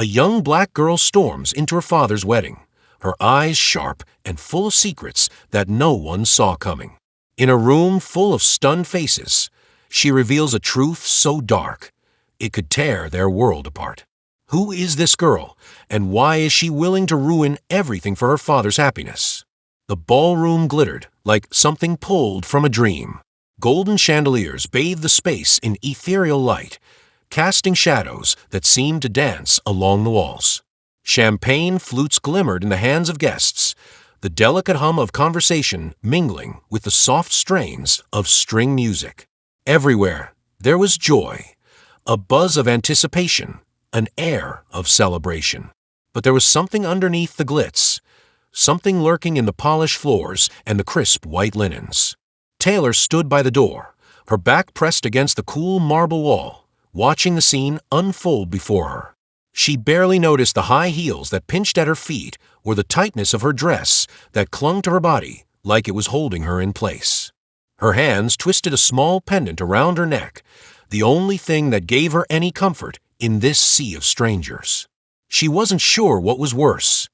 A young black girl storms into her father's wedding, her eyes sharp and full of secrets that no one saw coming. In a room full of stunned faces, she reveals a truth so dark, it could tear their world apart. Who is this girl, and why is she willing to ruin everything for her father's happiness? The ballroom glittered like something pulled from a dream. Golden chandeliers bathed the space in ethereal light, casting shadows that seemed to dance along the walls. Champagne flutes glimmered in the hands of guests, the delicate hum of conversation mingling with the soft strains of string music. Everywhere there was joy, a buzz of anticipation, an air of celebration. But there was something underneath the glitz, something lurking in the polished floors and the crisp white linens. Taylor stood by the door, her back pressed against the cool marble wall, watching the scene unfold before her. She barely noticed the high heels that pinched at her feet or the tightness of her dress that clung to her body like it was holding her in place. Her hands twisted a small pendant around her neck, the only thing that gave her any comfort in this sea of strangers. She wasn't sure what was worse,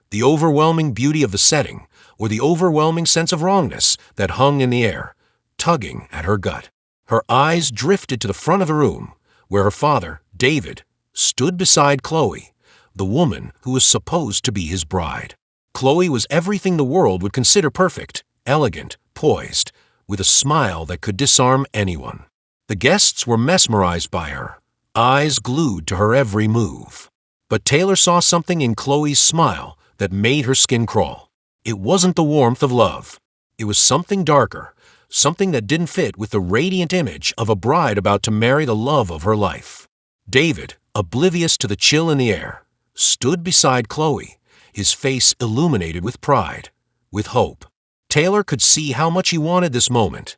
the overwhelming beauty of the setting or the overwhelming sense of wrongness that hung in the air, tugging at her gut. Her eyes drifted to the front of the room, where her father, David, stood beside Chloe, the woman who was supposed to be his bride. Chloe was everything the world would consider perfect, elegant, poised, with a smile that could disarm anyone. The guests were mesmerized by her, eyes glued to her every move. But Taylor saw something in Chloe's smile that made her skin crawl. It wasn't the warmth of love. It was something darker, something that didn't fit with the radiant image of a bride about to marry the love of her life. David, oblivious to the chill in the air, stood beside Chloe, his face illuminated with pride, with hope. Taylor could see how much he wanted this moment.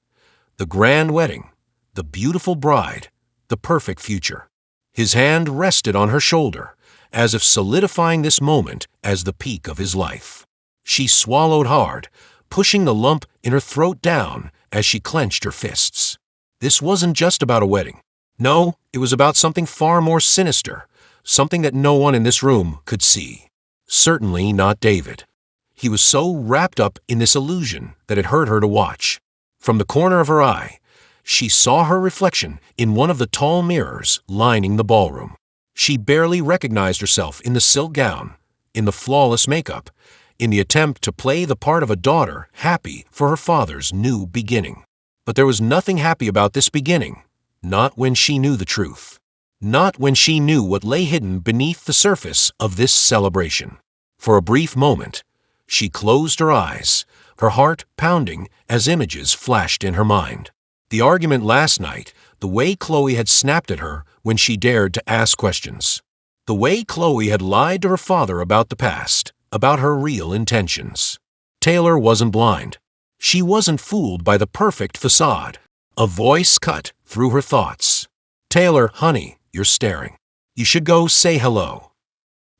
The grand wedding, the beautiful bride, the perfect future. His hand rested on her shoulder, as if solidifying this moment as the peak of his life. She swallowed hard, pushing the lump in her throat down as she clenched her fists. This wasn't just about a wedding. No, it was about something far more sinister, something that no one in this room could see. Certainly not David. He was so wrapped up in this illusion that it hurt her to watch. From the corner of her eye, she saw her reflection in one of the tall mirrors lining the ballroom. She barely recognized herself in the silk gown, in the flawless makeup, in the attempt to play the part of a daughter happy for her father's new beginning. But there was nothing happy about this beginning, not when she knew the truth. Not when she knew what lay hidden beneath the surface of this celebration. For a brief moment, she closed her eyes, her heart pounding as images flashed in her mind. The argument last night, the way Chloe had snapped at her when she dared to ask questions. The way Chloe had lied to her father about the past, about her real intentions. Taylor wasn't blind. She wasn't fooled by the perfect facade. A voice cut through her thoughts. "Taylor, honey, you're staring. You should go say hello."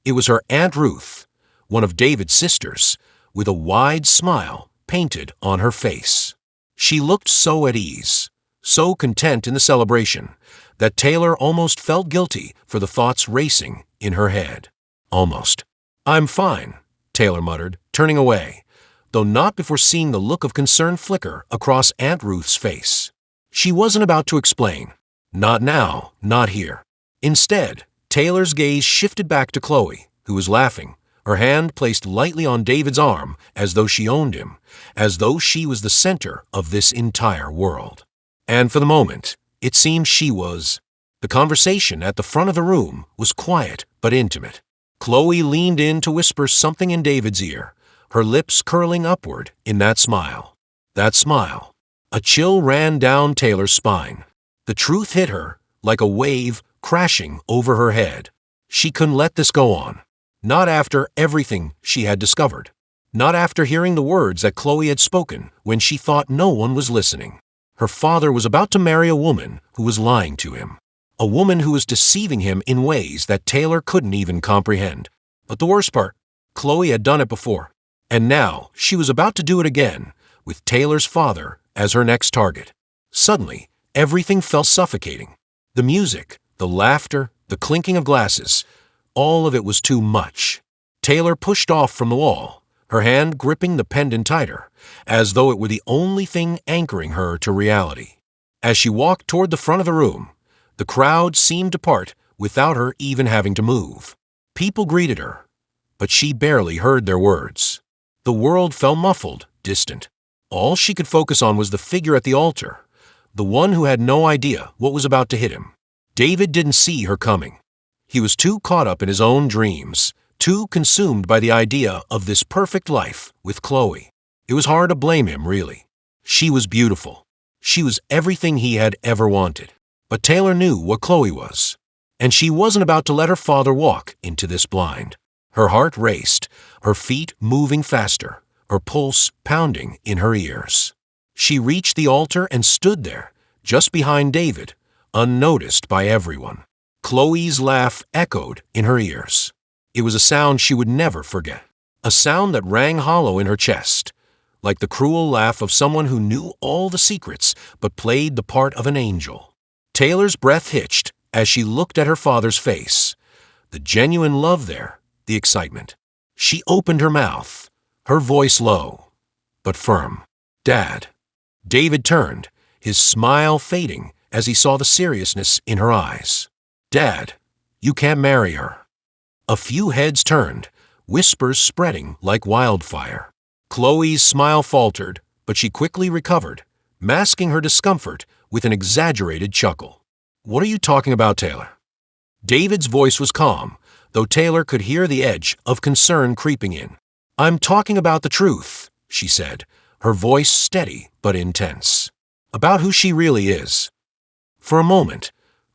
It was her Aunt Ruth, one of David's sisters, with a wide smile painted on her face. She looked so at ease, so content in the celebration, that Taylor almost felt guilty for the thoughts racing in her head. Almost. "I'm fine," Taylor muttered, turning away, though not before seeing the look of concern flicker across Aunt Ruth's face. She wasn't about to explain. Not now, not here. Instead, Taylor's gaze shifted back to Chloe, who was laughing, her hand placed lightly on David's arm as though she owned him, as though she was the center of this entire world. And for the moment, it seemed she was. The conversation at the front of the room was quiet but intimate. Chloe leaned in to whisper something in David's ear, her lips curling upward in that smile. That smile. A chill ran down Taylor's spine. The truth hit her like a wave crashing over her head. She couldn't let this go on. Not after everything she had discovered. Not after hearing the words that Chloe had spoken when she thought no one was listening. Her father was about to marry a woman who was lying to him. A woman who was deceiving him in ways that Taylor couldn't even comprehend. But the worst part, Chloe had done it before. And now she was about to do it again, with Taylor's father as her next target. Suddenly, everything felt suffocating. The music, the laughter, the clinking of glasses. All of it was too much. Taylor pushed off from the wall, her hand gripping the pendant tighter, as though it were the only thing anchoring her to reality. As she walked toward the front of the room, the crowd seemed to part without her even having to move. People greeted her, but she barely heard their words. The world felt muffled, distant. All she could focus on was the figure at the altar, the one who had no idea what was about to hit him. David didn't see her coming. He was too caught up in his own dreams, too consumed by the idea of this perfect life with Chloe. It was hard to blame him, really. She was beautiful. She was everything he had ever wanted. But Taylor knew what Chloe was, and she wasn't about to let her father walk into this blind. Her heart raced, her feet moving faster, her pulse pounding in her ears. She reached the altar and stood there, just behind David, unnoticed by everyone. Chloe's laugh echoed in her ears. It was a sound she would never forget, a sound that rang hollow in her chest, like the cruel laugh of someone who knew all the secrets but played the part of an angel. Taylor's breath hitched as she looked at her father's face, the genuine love there, the excitement. She opened her mouth, her voice low, but firm. "Dad." David turned, his smile fading as he saw the seriousness in her eyes. "Dad, you can't marry her." A few heads turned, whispers spreading like wildfire. Chloe's smile faltered, but she quickly recovered, masking her discomfort with an exaggerated chuckle. "What are you talking about, Taylor?" David's voice was calm, though Taylor could hear the edge of concern creeping in. "I'm talking about the truth," she said, her voice steady but intense. "About who she really is." For a moment,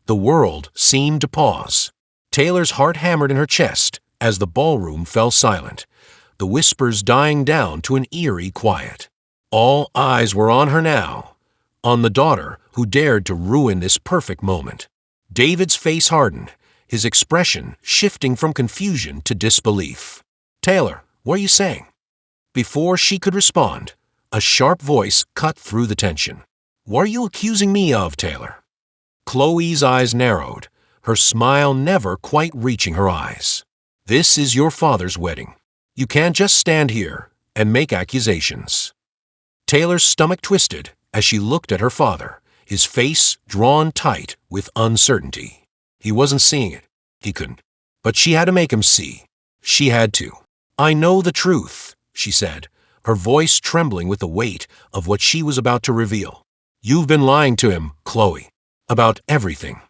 the world seemed to pause. Taylor's heart hammered in her chest as the ballroom fell silent, the whispers dying down to an eerie quiet. All eyes were on her now, on the daughter who dared to ruin this perfect moment. David's face hardened, his expression shifting from confusion to disbelief. "Taylor, what are you saying?" Before she could respond, a sharp voice cut through the tension. "What are you accusing me of, Taylor?" Chloe's eyes narrowed, her smile never quite reaching her eyes. "This is your father's wedding. You can't just stand here and make accusations." Taylor's stomach twisted as she looked at her father, his face drawn tight with uncertainty. He wasn't seeing it. He couldn't. But she had to make him see. She had to. "I know the truth," she said, her voice trembling with the weight of what she was about to reveal. "You've been lying to him, Chloe, about everything."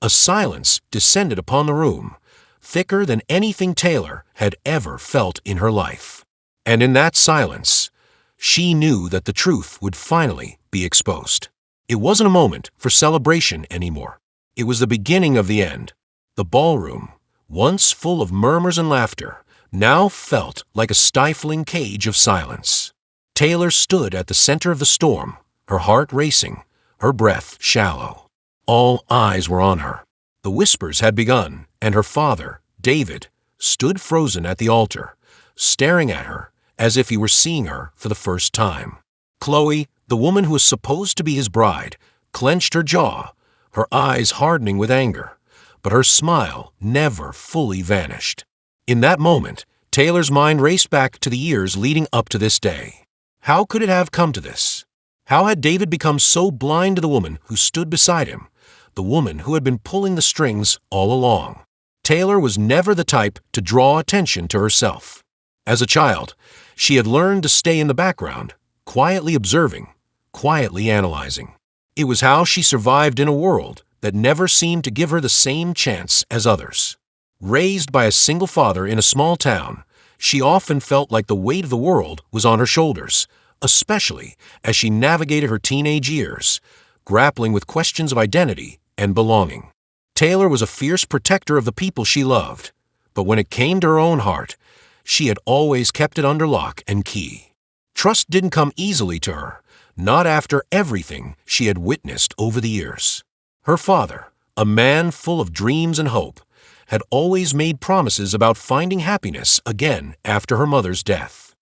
A silence descended upon the room, thicker than anything Taylor had ever felt in her life. And in that silence, she knew that the truth would finally be exposed. It wasn't a moment for celebration anymore. It was the beginning of the end. The ballroom, once full of murmurs and laughter, now felt like a stifling cage of silence. Taylor stood at the center of the storm, her heart racing, her breath shallow. All eyes were on her. The whispers had begun, and her father, David, stood frozen at the altar, staring at her as if he were seeing her for the first time. Chloe, the woman who was supposed to be his bride, clenched her jaw, her eyes hardening with anger, but her smile never fully vanished. In that moment, Taylor's mind raced back to the years leading up to this day. How could it have come to this? How had David become so blind to the woman who stood beside him, the woman who had been pulling the strings all along? Taylor was never the type to draw attention to herself. As a child, she had learned to stay in the background, quietly observing, quietly analyzing. It was how she survived in a world that never seemed to give her the same chance as others. Raised by a single father in a small town, she often felt like the weight of the world was on her shoulders, especially as she navigated her teenage years, grappling with questions of identity and belonging. Taylor was a fierce protector of the people she loved, but when it came to her own heart, she had always kept it under lock and key. Trust didn't come easily to her, not after everything she had witnessed over the years. Her father, a man full of dreams and hope, had always made promises about finding happiness again after her mother's death.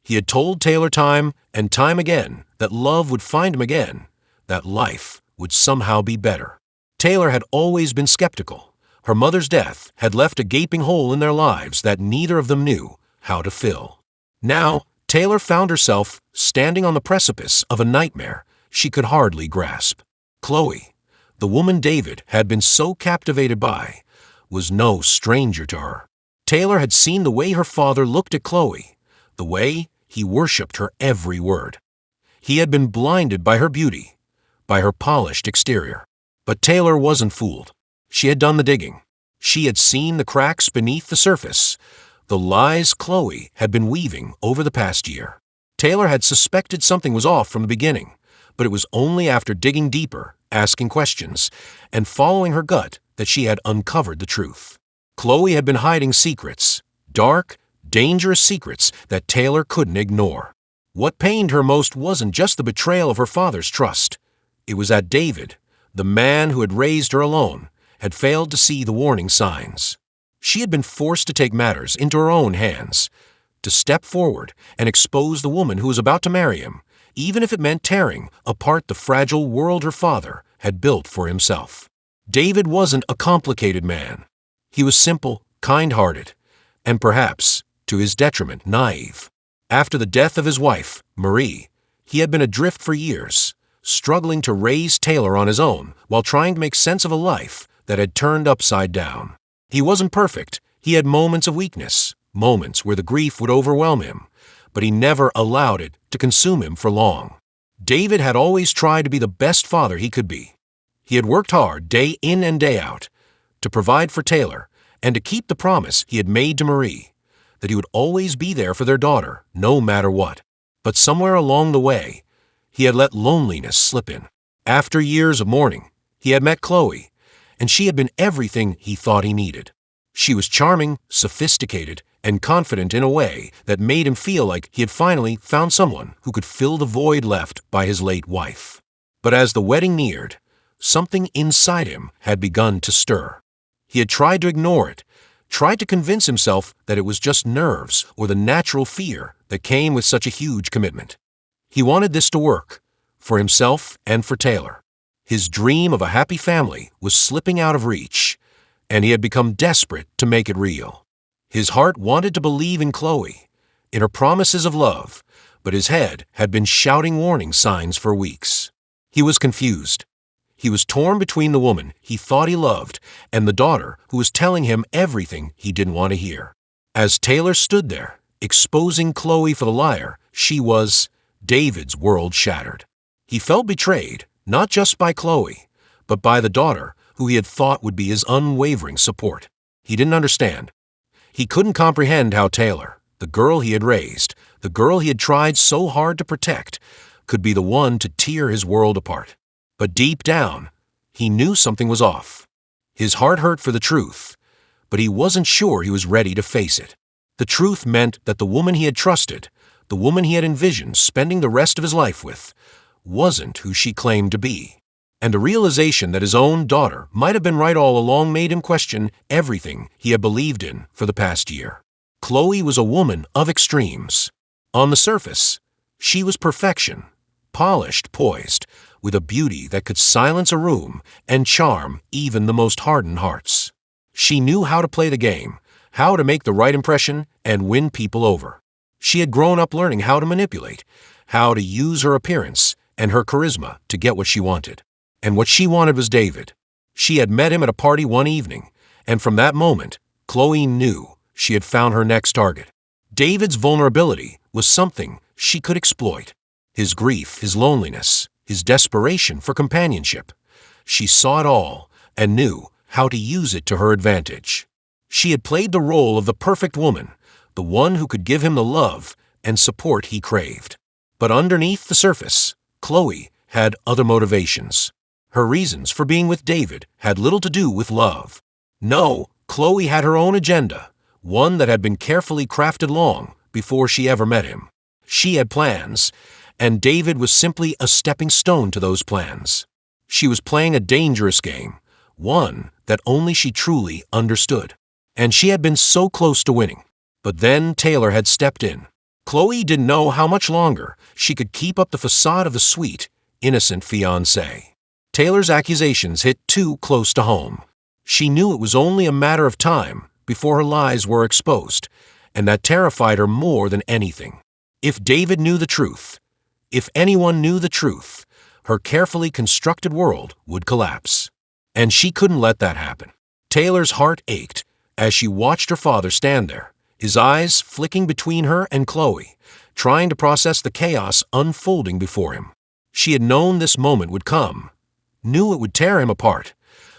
He had told Taylor time and time again that love would find him again, that life would somehow be better. Taylor had always been skeptical, Her mother's death had left a gaping hole in their lives that neither of them knew how to fill. Now, Taylor found herself standing on the precipice of a nightmare she could hardly grasp. Chloe, the woman David had been so captivated by, was no stranger to her. Taylor had seen the way her father looked at Chloe, the way he worshipped her every word. He had been blinded by her beauty, by her polished exterior. But Taylor wasn't fooled. She had done the digging. She had seen the cracks beneath the surface, the lies Chloe had been weaving over the past year. Taylor had suspected something was off from the beginning, but it was only after digging deeper, asking questions, and following her gut that she had uncovered the truth. Chloe had been hiding secrets, dark, dangerous secrets that Taylor couldn't ignore. What pained her most wasn't just the betrayal of her father's trust. It was that David, the man who had raised her alone, had failed to see the warning signs. She had been forced to take matters into her own hands, to step forward and expose the woman who was about to marry him, even if it meant tearing apart the fragile world her father had built for himself. David wasn't a complicated man. He was simple, kind-hearted, and perhaps, to his detriment, naive. After the death of his wife, Marie, he had been adrift for years, struggling to raise Taylor on his own while trying to make sense of a life that had turned upside down. He wasn't perfect. He had moments of weakness, moments where the grief would overwhelm him, but he never allowed it to consume him for long. David had always tried to be the best father he could be. He had worked hard day in and day out to provide for Taylor and to keep the promise he had made to Marie, that he would always be there for their daughter, no matter what. But somewhere along the way, he had let loneliness slip in. After years of mourning, he had met Chloe, and she had been everything he thought he needed. She was charming, sophisticated, and confident in a way that made him feel like he had finally found someone who could fill the void left by his late wife. But as the wedding neared, something inside him had begun to stir. He had tried to ignore it, tried to convince himself that it was just nerves or the natural fear that came with such a huge commitment. He wanted this to work, for himself and for Taylor. His dream of a happy family was slipping out of reach, and he had become desperate to make it real. His heart wanted to believe in Chloe, in her promises of love, but his head had been shouting warning signs for weeks. He was confused. He was torn between the woman he thought he loved and the daughter who was telling him everything he didn't want to hear. As Taylor stood there, exposing Chloe for the liar she was, David's world shattered. He felt betrayed, not just by Chloe, but by the daughter who he had thought would be his unwavering support. He didn't understand. He couldn't comprehend how Taylor, the girl he had raised, the girl he had tried so hard to protect, could be the one to tear his world apart. But deep down, he knew something was off. His heart hurt for the truth, but he wasn't sure he was ready to face it. The truth meant that the woman he had trusted, the woman he had envisioned spending the rest of his life with, wasn't who she claimed to be. And the realization that his own daughter might have been right all along made him question everything he had believed in for the past year. Chloe was a woman of extremes. On the surface, she was perfection, polished, poised, with a beauty that could silence a room and charm even the most hardened hearts. She knew how to play the game, how to make the right impression and win people over. She had grown up learning how to manipulate, how to use her appearance and her charisma to get what she wanted. And what she wanted was David. She had met him at a party one evening, and from that moment, Chloe knew she had found her next target. David's vulnerability was something she could exploit. His grief, his loneliness, his desperation for companionship. She saw it all and knew how to use it to her advantage. She had played the role of the perfect woman, the one who could give him the love and support he craved. But underneath the surface, Chloe had other motivations. Her reasons for being with David had little to do with love. No, Chloe had her own agenda, one that had been carefully crafted long before she ever met him. She had plans, and David was simply a stepping stone to those plans. She was playing a dangerous game, one that only she truly understood. And she had been so close to winning. But then Taylor had stepped in. Chloe didn't know how much longer she could keep up the facade of the sweet, innocent fiancé. Taylor's accusations hit too close to home. She knew it was only a matter of time before her lies were exposed, and that terrified her more than anything. If David knew the truth, if anyone knew the truth, her carefully constructed world would collapse. And she couldn't let that happen. Taylor's heart ached as she watched her father stand there, his eyes flicking between her and Chloe, trying to process the chaos unfolding before him. She had known this moment would come, knew it would tear him apart,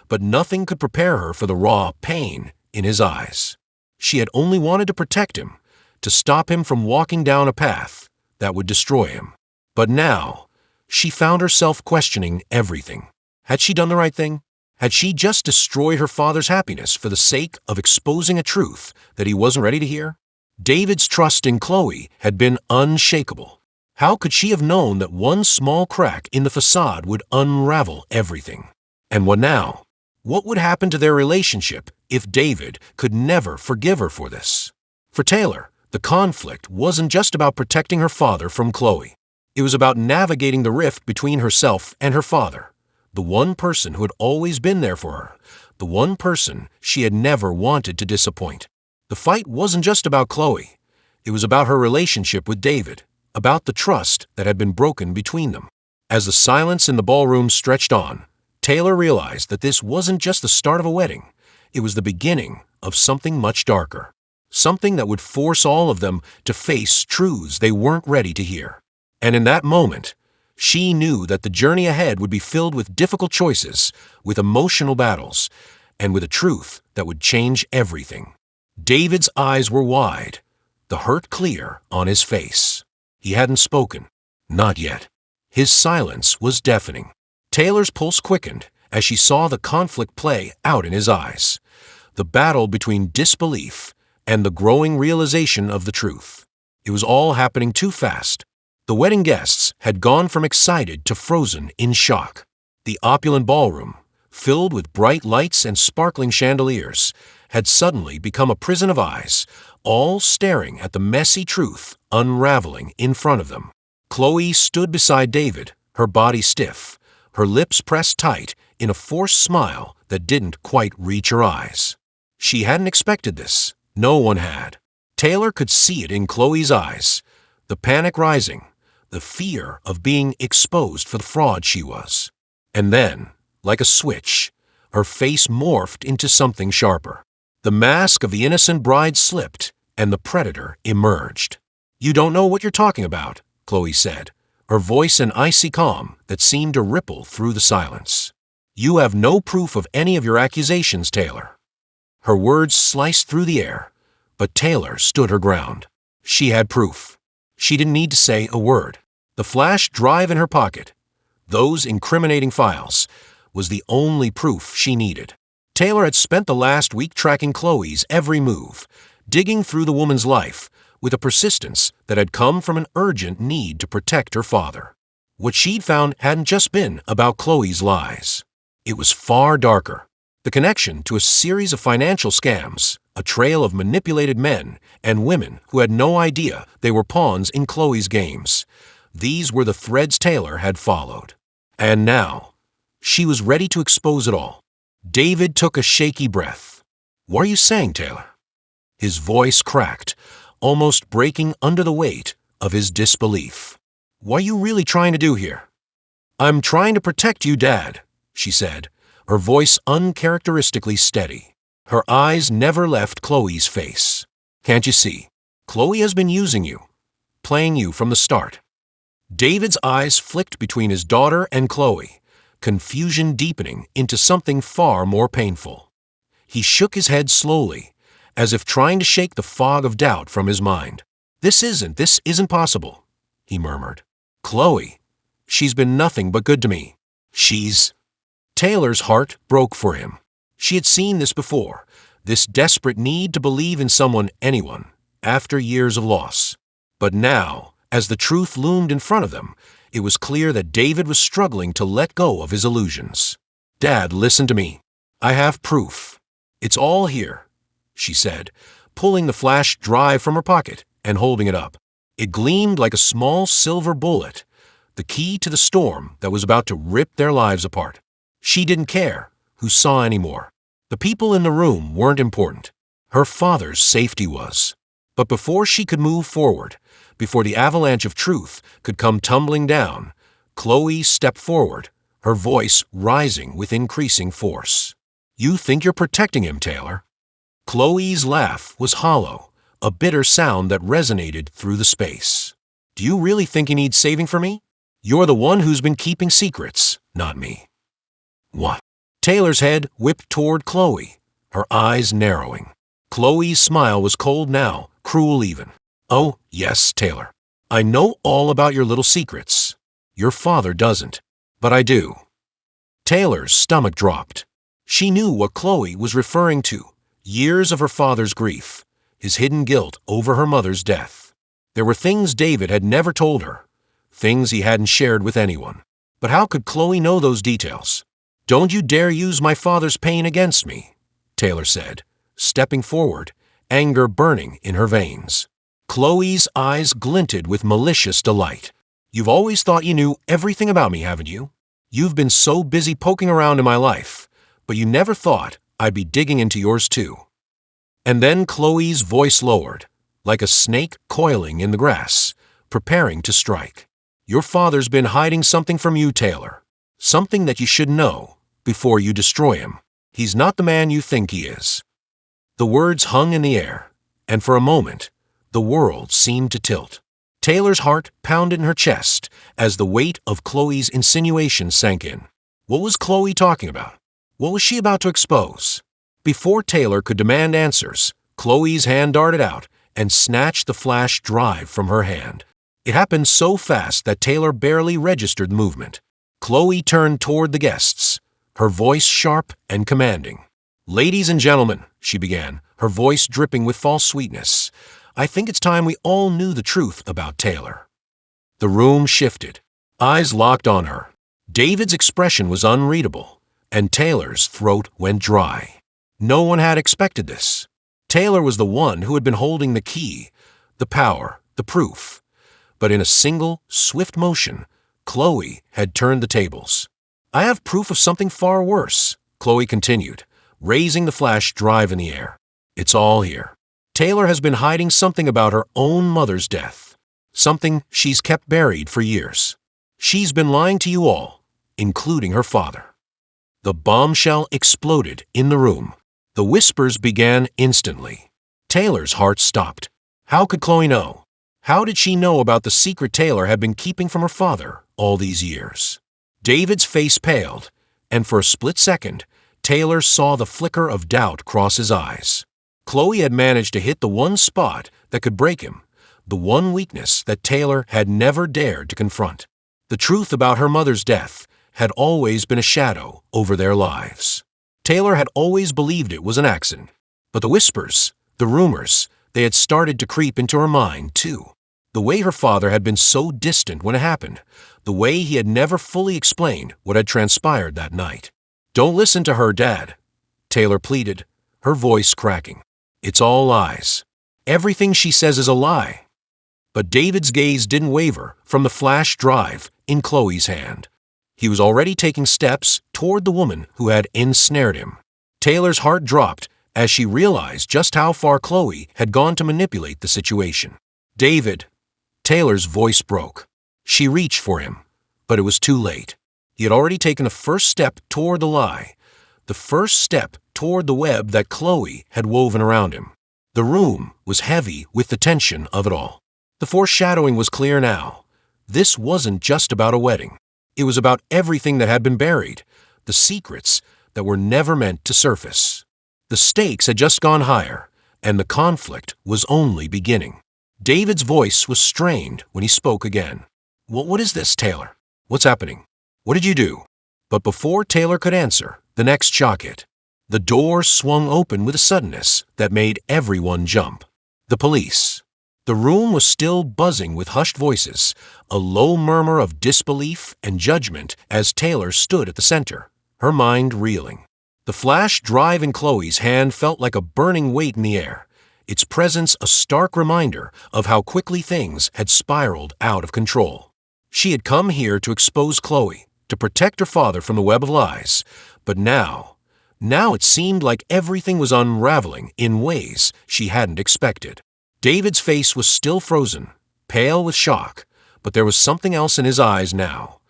but nothing could prepare her for the raw pain in his eyes. She had only wanted to protect him, to stop him from walking down a path that would destroy him. But now, she found herself questioning everything. Had she done the right thing? Had she just destroyed her father's happiness for the sake of exposing a truth that he wasn't ready to hear? David's trust in Chloe had been unshakable. How could she have known that one small crack in the facade would unravel everything? And what now? What would happen to their relationship if David could never forgive her for this? For Taylor, the conflict wasn't just about protecting her father from Chloe. It was about navigating the rift between herself and her father, the one person who had always been there for her, the one person she had never wanted to disappoint. The fight wasn't just about Chloe. It was about her relationship with David, about the trust that had been broken between them. As the silence in the ballroom stretched on, Taylor realized that this wasn't just the start of a wedding. It was the beginning of something much darker, something that would force all of them to face truths they weren't ready to hear. And in that moment, she knew that the journey ahead would be filled with difficult choices, with emotional battles, and with a truth that would change everything. David's eyes were wide, the hurt clear on his face. He hadn't spoken. Not yet. His silence was deafening. Taylor's pulse quickened as she saw the conflict play out in his eyes, the battle between disbelief and the growing realization of the truth. It was all happening too fast. The wedding guests had gone from excited to frozen in shock. The opulent ballroom, filled with bright lights and sparkling chandeliers, had suddenly become a prison of eyes, all staring at the messy truth unraveling in front of them. Chloe stood beside David, her body stiff, her lips pressed tight in a forced smile that didn't quite reach her eyes. She hadn't expected this. No one had. Taylor could see it in Chloe's eyes, the panic rising, the fear of being exposed for the fraud she was. And then, like a switch, her face morphed into something sharper. The mask of the innocent bride slipped, and the predator emerged. "You don't know what you're talking about," Chloe said, her voice an icy calm that seemed to ripple through the silence. "You have no proof of any of your accusations, Taylor." Her words sliced through the air, but Taylor stood her ground. She had proof. She didn't need to say a word. The flash drive in her pocket, those incriminating files, was the only proof she needed. Taylor had spent the last week tracking Chloe's every move, digging through the woman's life with a persistence that had come from an urgent need to protect her father. What she'd found hadn't just been about Chloe's lies. It was far darker. The connection to a series of financial scams, a trail of manipulated men and women who had no idea they were pawns in Chloe's games. These were the threads Taylor had followed. And now, she was ready to expose it all. David took a shaky breath. "What are you saying, Taylor?" His voice cracked, almost breaking under the weight of his disbelief. "What are you really trying to do here?" "I'm trying to protect you, Dad," she said, her voice uncharacteristically steady. Her eyes never left Chloe's face. "Can't you see? Chloe has been using you, playing you from the start." David's eyes flicked between his daughter and Chloe, confusion deepening into something far more painful. He shook his head slowly, as if trying to shake the fog of doubt from his mind. This isn't possible," he murmured. "Chloe, she's been nothing but good to me. Taylor's heart broke for him. She had seen this before, this desperate need to believe in anyone, after years of loss. But now, as the truth loomed in front of them, it was clear that David was struggling to let go of his illusions. "Dad, listen to me. I have proof. It's all here," she said, pulling the flash drive from her pocket and holding it up. It gleamed like a small silver bullet, the key to the storm that was about to rip their lives apart. She didn't care who saw anymore. The people in the room weren't important. Her father's safety was. But before she could move forward, before the avalanche of truth could come tumbling down, Chloe stepped forward, her voice rising with increasing force. "You think you're protecting him, Taylor?" Chloe's laugh was hollow, a bitter sound that resonated through the space. "Do you really think he needs saving for me? You're the one who's been keeping secrets, not me." "What?" Taylor's head whipped toward Chloe, her eyes narrowing. Chloe's smile was cold now, cruel even. "Oh, yes, Taylor. I know all about your little secrets. Your father doesn't, but I do." Taylor's stomach dropped. She knew what Chloe was referring to. Years of her father's grief, his hidden guilt over her mother's death. There were things David had never told her, things he hadn't shared with anyone. But how could Chloe know those details? "Don't you dare use my father's pain against me," Taylor said, stepping forward, anger burning in her veins. Chloe's eyes glinted with malicious delight. "You've always thought you knew everything about me, haven't you? You've been so busy poking around in my life, but you never thought I'd be digging into yours too." And then Chloe's voice lowered, like a snake coiling in the grass, preparing to strike. "Your father's been hiding something from you, Taylor. Something that you should know before you destroy him. He's not the man you think he is." The words hung in the air, and for a moment, the world seemed to tilt. Taylor's heart pounded in her chest as the weight of Chloe's insinuation sank in. What was Chloe talking about? What was she about to expose? Before Taylor could demand answers, Chloe's hand darted out and snatched the flash drive from her hand. It happened so fast that Taylor barely registered the movement. Chloe turned toward the guests, her voice sharp and commanding. "Ladies and gentlemen," she began, her voice dripping with false sweetness, "I think it's time we all knew the truth about Taylor." The room shifted. Eyes locked on her. David's expression was unreadable, and Taylor's throat went dry. No one had expected this. Taylor was the one who had been holding the key, the power, the proof. But in a single, swift motion, Chloe had turned the tables. "I have proof of something far worse," Chloe continued, raising the flash drive in the air. "It's all here. Taylor has been hiding something about her own mother's death, something she's kept buried for years. She's been lying to you all, including her father." The bombshell exploded in the room. The whispers began instantly. Taylor's heart stopped. How could Chloe know? How did she know about the secret Taylor had been keeping from her father all these years? David's face paled, and for a split second, Taylor saw the flicker of doubt cross his eyes. Chloe had managed to hit the one spot that could break him, the one weakness that Taylor had never dared to confront. The truth about her mother's death had always been a shadow over their lives. Taylor had always believed it was an accident, but the whispers, the rumors, they had started to creep into her mind too. The way her father had been so distant when it happened, the way he had never fully explained what had transpired that night. "Don't listen to her, Dad," Taylor pleaded, her voice cracking. "It's all lies. Everything she says is a lie." But David's gaze didn't waver from the flash drive in Chloe's hand. He was already taking steps toward the woman who had ensnared him. Taylor's heart dropped as she realized just how far Chloe had gone to manipulate the situation. "David," Taylor's voice broke. She reached for him, but it was too late. He had already taken the first step toward the lie, the first step toward the web that Chloe had woven around him. The room was heavy with the tension of it all. The foreshadowing was clear now. This wasn't just about a wedding. It was about everything that had been buried, the secrets that were never meant to surface. The stakes had just gone higher, and the conflict was only beginning. David's voice was strained when he spoke again. What is this, Taylor? What's happening? What did you do?" But before Taylor could answer, the next shock hit. The door swung open with a suddenness that made everyone jump. The police. The room was still buzzing with hushed voices, a low murmur of disbelief and judgment as Taylor stood at the center, her mind reeling. The flash drive in Chloe's hand felt like a burning weight in the air, its presence a stark reminder of how quickly things had spiraled out of control. She had come here to expose Chloe, to protect her father from the web of lies, but now Now it seemed like everything was unraveling in ways she hadn't expected. David's face was still frozen, pale with shock, but there was something else in his eyes now,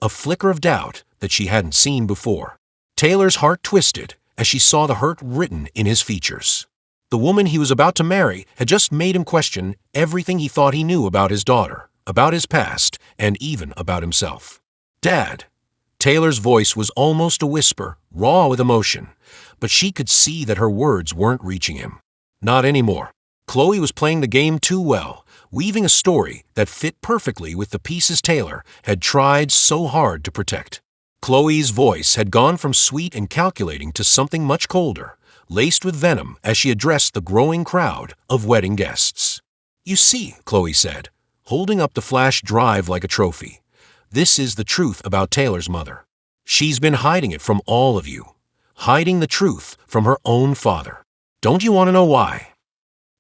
a flicker of doubt that she hadn't seen before. Taylor's heart twisted as she saw the hurt written in his features. The woman he was about to marry had just made him question everything he thought he knew about his daughter, about his past, and even about himself. "Dad." Taylor's voice was almost a whisper, raw with emotion, but she could see that her words weren't reaching him. Not anymore. Chloe was playing the game too well, weaving a story that fit perfectly with the pieces Taylor had tried so hard to protect. Chloe's voice had gone from sweet and calculating to something much colder, laced with venom as she addressed the growing crowd of wedding guests. "You see," Chloe said, holding up the flash drive like a trophy, "this is the truth about Taylor's mother. She's been hiding it from all of you, hiding the truth from her own father. Don't you want to know why?"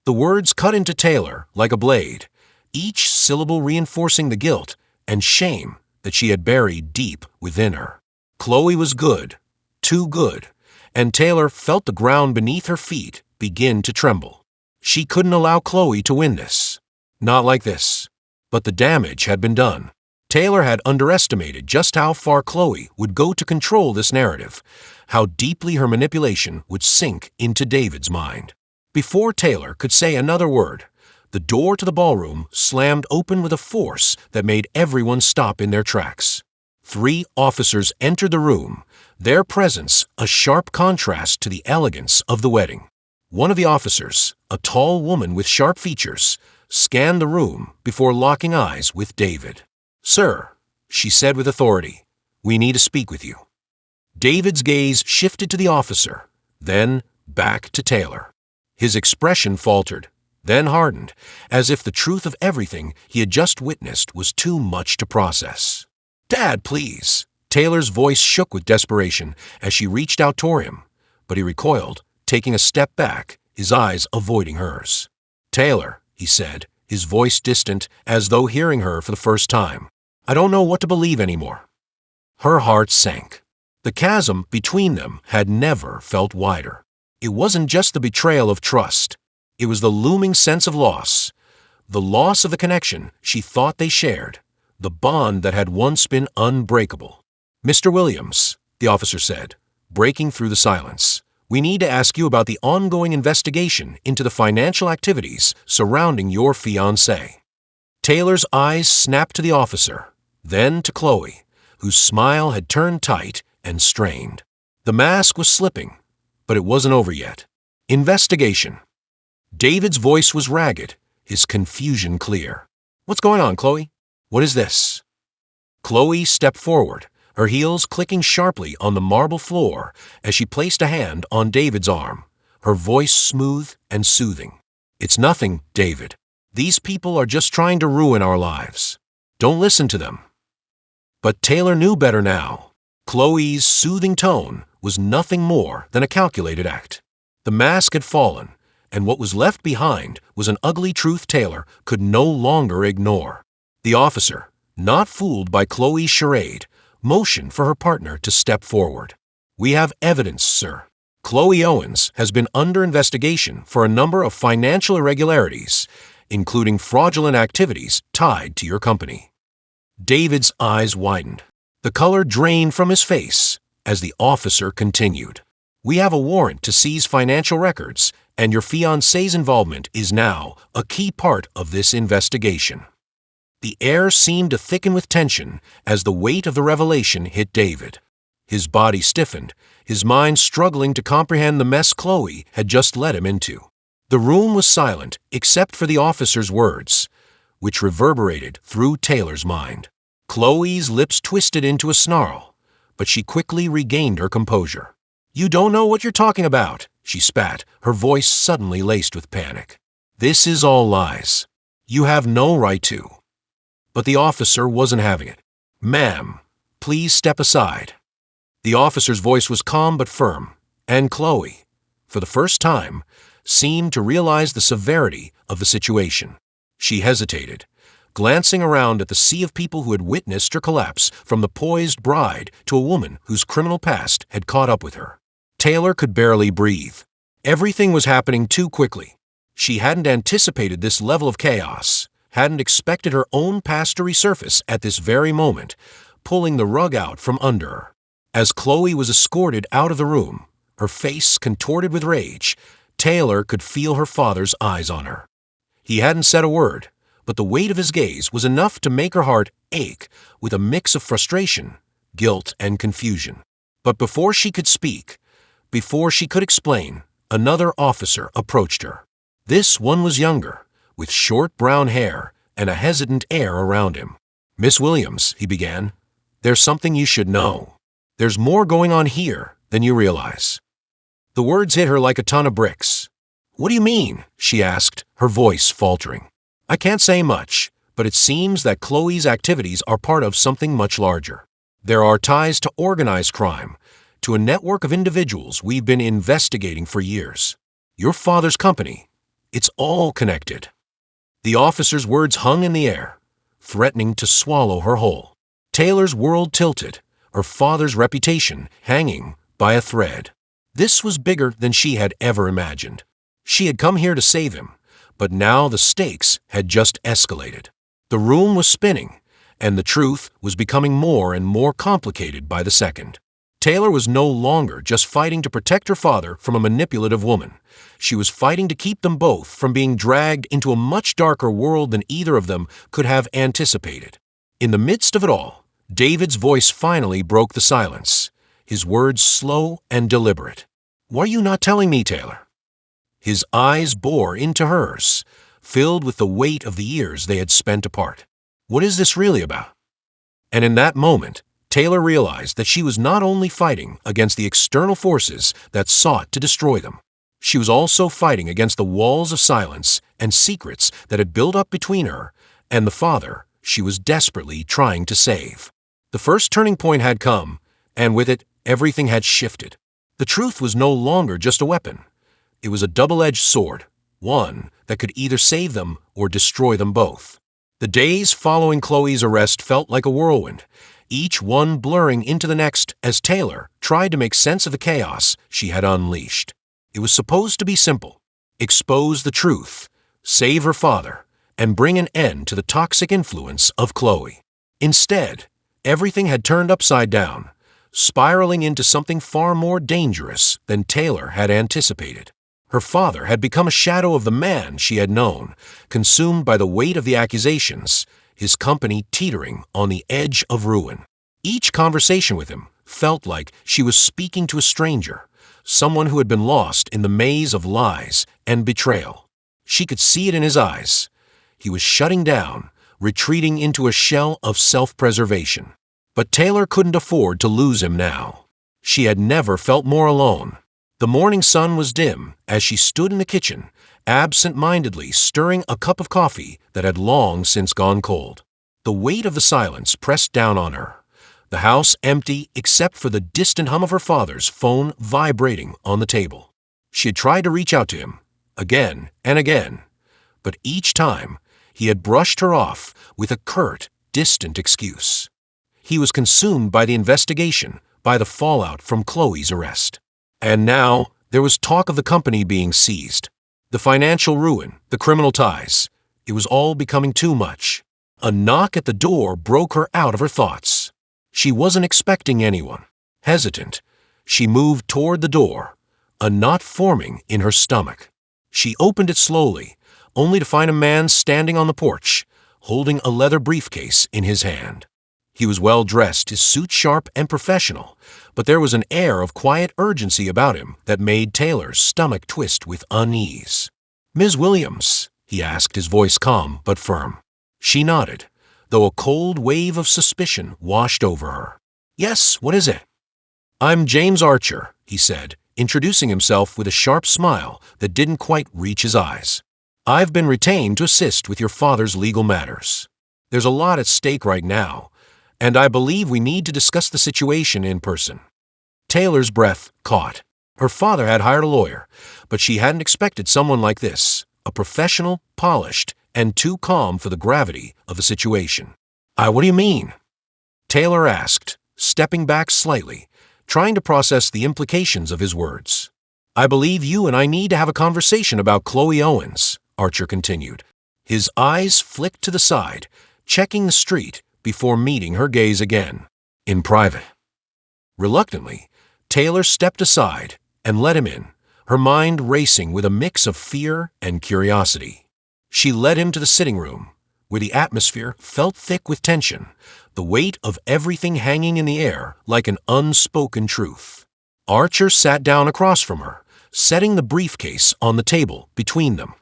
The words cut into Taylor like a blade, each syllable reinforcing the guilt and shame that she had buried deep within her. Chloe was good, too good, and Taylor felt the ground beneath her feet begin to tremble. She couldn't allow Chloe to win this. Not like this. But the damage had been done. Taylor had underestimated just how far Chloe would go to control this narrative, how deeply her manipulation would sink into David's mind. Before Taylor could say another word, the door to the ballroom slammed open with a force that made everyone stop in their tracks. 3 officers entered the room, their presence a sharp contrast to the elegance of the wedding. One of the officers, a tall woman with sharp features, scanned the room before locking eyes with David. "Sir," she said with authority, "we need to speak with you." David's gaze shifted to the officer, then back to Taylor. His expression faltered, then hardened, as if the truth of everything he had just witnessed was too much to process. "Dad, please." Taylor's voice shook with desperation as she reached out toward him, but he recoiled, taking a step back, his eyes avoiding hers. "Taylor," he said, his voice distant as though hearing her for the first time, "I don't know what to believe anymore." Her heart sank. The chasm between them had never felt wider. It wasn't just the betrayal of trust. It was the looming sense of loss. The loss of the connection she thought they shared. The bond that had once been unbreakable. "Mr. Williams," the officer said, breaking through the silence, "we need to ask you about the ongoing investigation into the financial activities surrounding your fiancée." Taylor's eyes snapped to the officer, then to Chloe, whose smile had turned tight and strained. The mask was slipping, but it wasn't over yet. "Investigation." David's voice was ragged, his confusion clear. "What's going on, Chloe? What is this?" Chloe stepped forward, her heels clicking sharply on the marble floor as she placed a hand on David's arm, her voice smooth and soothing. "It's nothing, David. These people are just trying to ruin our lives. Don't listen to them." But Taylor knew better now. Chloe's soothing tone was nothing more than a calculated act. The mask had fallen, and what was left behind was an ugly truth Taylor could no longer ignore. The officer, not fooled by Chloe's charade, motioned for her partner to step forward. "We have evidence, sir. Chloe Owens has been under investigation for a number of financial irregularities, including fraudulent activities tied to your company." David's eyes widened. The color drained from his face as the officer continued. "We have a warrant to seize financial records, and your fiancé's involvement is now a key part of this investigation." The air seemed to thicken with tension as the weight of the revelation hit David. His body stiffened, his mind struggling to comprehend the mess Chloe had just led him into. The room was silent except for the officer's words, which reverberated through Taylor's mind. Chloe's lips twisted into a snarl, but she quickly regained her composure. "You don't know what you're talking about," she spat, her voice suddenly laced with panic. "This is all lies. You have no right to." But the officer wasn't having it. "Ma'am, please step aside." The officer's voice was calm but firm, and Chloe, for the first time, seemed to realize the severity of the situation. She hesitated, glancing around at the sea of people who had witnessed her collapse from the poised bride to a woman whose criminal past had caught up with her. Taylor could barely breathe. Everything was happening too quickly. She hadn't anticipated this level of chaos, hadn't expected her own past to resurface at this very moment, pulling the rug out from under her. As Chloe was escorted out of the room, her face contorted with rage, Taylor could feel her father's eyes on her. He hadn't said a word, but the weight of his gaze was enough to make her heart ache with a mix of frustration, guilt, and confusion. But before she could speak, before she could explain, another officer approached her. This one was younger, with short brown hair and a hesitant air around him. "Miss Williams," he began, "there's something you should know. There's more going on here than you realize." The words hit her like a ton of bricks. "What do you mean?" she asked, her voice faltering. "I can't say much, but it seems that Chloe's activities are part of something much larger. There are ties to organized crime, to a network of individuals we've been investigating for years. Your father's company, it's all connected." The officer's words hung in the air, threatening to swallow her whole. Taylor's world tilted, her father's reputation hanging by a thread. This was bigger than she had ever imagined. She had come here to save him, but now the stakes had just escalated. The room was spinning, and the truth was becoming more and more complicated by the second. Taylor was no longer just fighting to protect her father from a manipulative woman. She was fighting to keep them both from being dragged into a much darker world than either of them could have anticipated. In the midst of it all, David's voice finally broke the silence, his words slow and deliberate. "Why are you not telling me, Taylor?" His eyes bore into hers, filled with the weight of the years they had spent apart. "What is this really about?" And in that moment, Taylor realized that she was not only fighting against the external forces that sought to destroy them, she was also fighting against the walls of silence and secrets that had built up between her and the father she was desperately trying to save. The first turning point had come, and with it, everything had shifted. The truth was no longer just a weapon. It was a double-edged sword, one that could either save them or destroy them both. The days following Chloe's arrest felt like a whirlwind, each one blurring into the next as Taylor tried to make sense of the chaos she had unleashed. It was supposed to be simple: expose the truth, save her father, and bring an end to the toxic influence of Chloe. Instead, everything had turned upside down, spiraling into something far more dangerous than Taylor had anticipated. Her father had become a shadow of the man she had known, consumed by the weight of the accusations, his company teetering on the edge of ruin. Each conversation with him felt like she was speaking to a stranger, someone who had been lost in the maze of lies and betrayal. She could see it in his eyes. He was shutting down, retreating into a shell of self-preservation. But Taylor couldn't afford to lose him now. She had never felt more alone. The morning sun was dim as she stood in the kitchen, absent-mindedly stirring a cup of coffee that had long since gone cold. The weight of the silence pressed down on her, the house empty except for the distant hum of her father's phone vibrating on the table. She had tried to reach out to him, again and again, but each time he had brushed her off with a curt, distant excuse. He was consumed by the investigation, by the fallout from Chloe's arrest. And now there was talk of the company being seized. The financial ruin, the criminal ties. It was all becoming too much. A knock at the door broke her out of her thoughts. She wasn't expecting anyone. Hesitant, she moved toward the door, a knot forming in her stomach. She opened it slowly, only to find a man standing on the porch, holding a leather briefcase in his hand. He was well-dressed, his suit sharp and professional, but there was an air of quiet urgency about him that made Taylor's stomach twist with unease. "Ms. Williams?" he asked, his voice calm but firm. She nodded, though a cold wave of suspicion washed over her. "Yes, what is it?" "I'm James Archer," he said, introducing himself with a sharp smile that didn't quite reach his eyes. "I've been retained to assist with your father's legal matters. There's a lot at stake right now, and I believe we need to discuss the situation in person." Taylor's breath caught. Her father had hired a lawyer, but she hadn't expected someone like this, a professional, polished, and too calm for the gravity of the situation. What do you mean?" Taylor asked, stepping back slightly, trying to process the implications of his words. "I believe you and I need to have a conversation about Chloe Owens," Archer continued. His eyes flicked to the side, checking the street before meeting her gaze again, in private. Reluctantly, Taylor stepped aside and let him in, her mind racing with a mix of fear and curiosity. She led him to the sitting room, where the atmosphere felt thick with tension, the weight of everything hanging in the air like an unspoken truth. Archer sat down across from her, setting the briefcase on the table between them.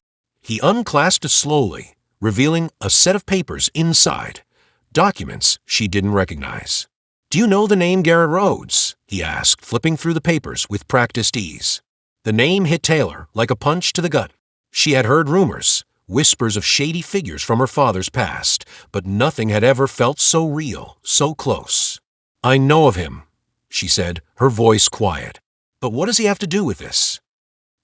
He unclasped it slowly, revealing a set of papers inside, documents she didn't recognize. "Do you know the name Garrett Rhodes?" he asked, flipping through the papers with practiced ease. The name hit Taylor like a punch to the gut. She had heard rumors, whispers of shady figures from her father's past, but nothing had ever felt so real, so close. "I know of him," she said, her voice quiet. "But what does he have to do with this?"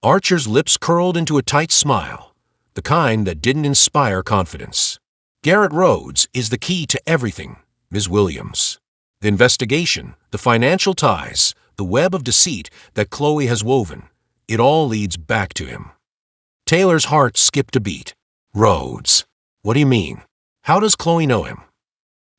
Archer's lips curled into a tight smile, the kind that didn't inspire confidence. "Garrett Rhodes is the key to everything, Ms. Williams. The investigation, the financial ties, the web of deceit that Chloe has woven, it all leads back to him." Taylor's heart skipped a beat. "Rhodes? What do you mean? How does Chloe know him?"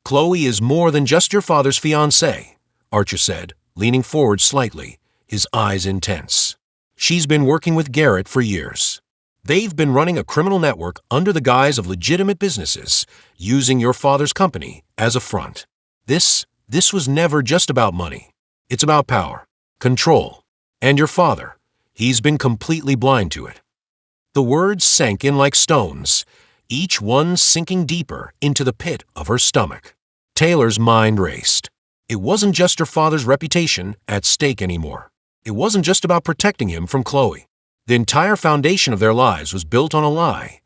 "Chloe is more than just your father's fiancée," Archer said, leaning forward slightly, his eyes intense. "She's been working with Garrett for years. They've been running a criminal network under the guise of legitimate businesses, using your father's company as a front. This was never just about money. It's about power, control, and your father. He's been completely blind to it." The words sank in like stones, each one sinking deeper into the pit of her stomach. Taylor's mind raced. It wasn't just her father's reputation at stake anymore. It wasn't just about protecting him from Chloe. The entire foundation of their lives was built on a lie,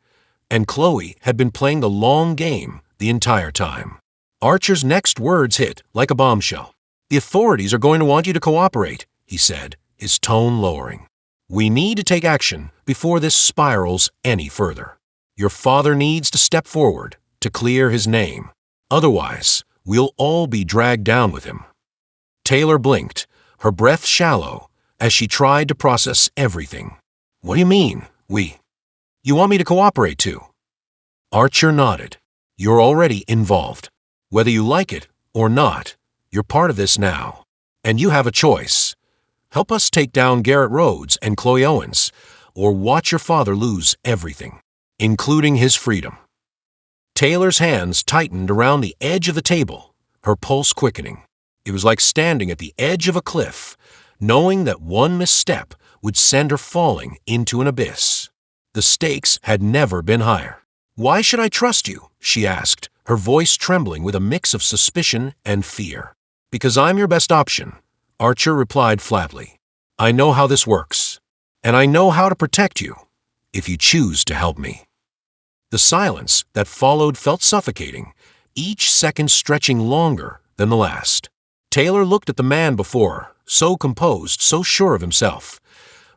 and Chloe had been playing the long game the entire time. Archer's next words hit like a bombshell. "The authorities are going to want you to cooperate," he said, his tone lowering. "We need to take action before this spirals any further. Your father needs to step forward to clear his name. Otherwise, we'll all be dragged down with him." Taylor blinked, her breath shallow, as she tried to process everything. "What do you mean, we? You want me to cooperate too?" Archer nodded. "You're already involved. Whether you like it or not, you're part of this now. And you have a choice. Help us take down Garrett Rhodes and Chloe Owens, or watch your father lose everything, including his freedom." Taylor's hands tightened around the edge of the table, her pulse quickening. It was like standing at the edge of a cliff, knowing that one misstep would send her falling into an abyss. The stakes had never been higher. "Why should I trust you?" she asked, her voice trembling with a mix of suspicion and fear. "Because I'm your best option," Archer replied flatly. "I know how this works, and I know how to protect you, if you choose to help me." The silence that followed felt suffocating, each second stretching longer than the last. Taylor looked at the man before her, so composed, so sure of himself,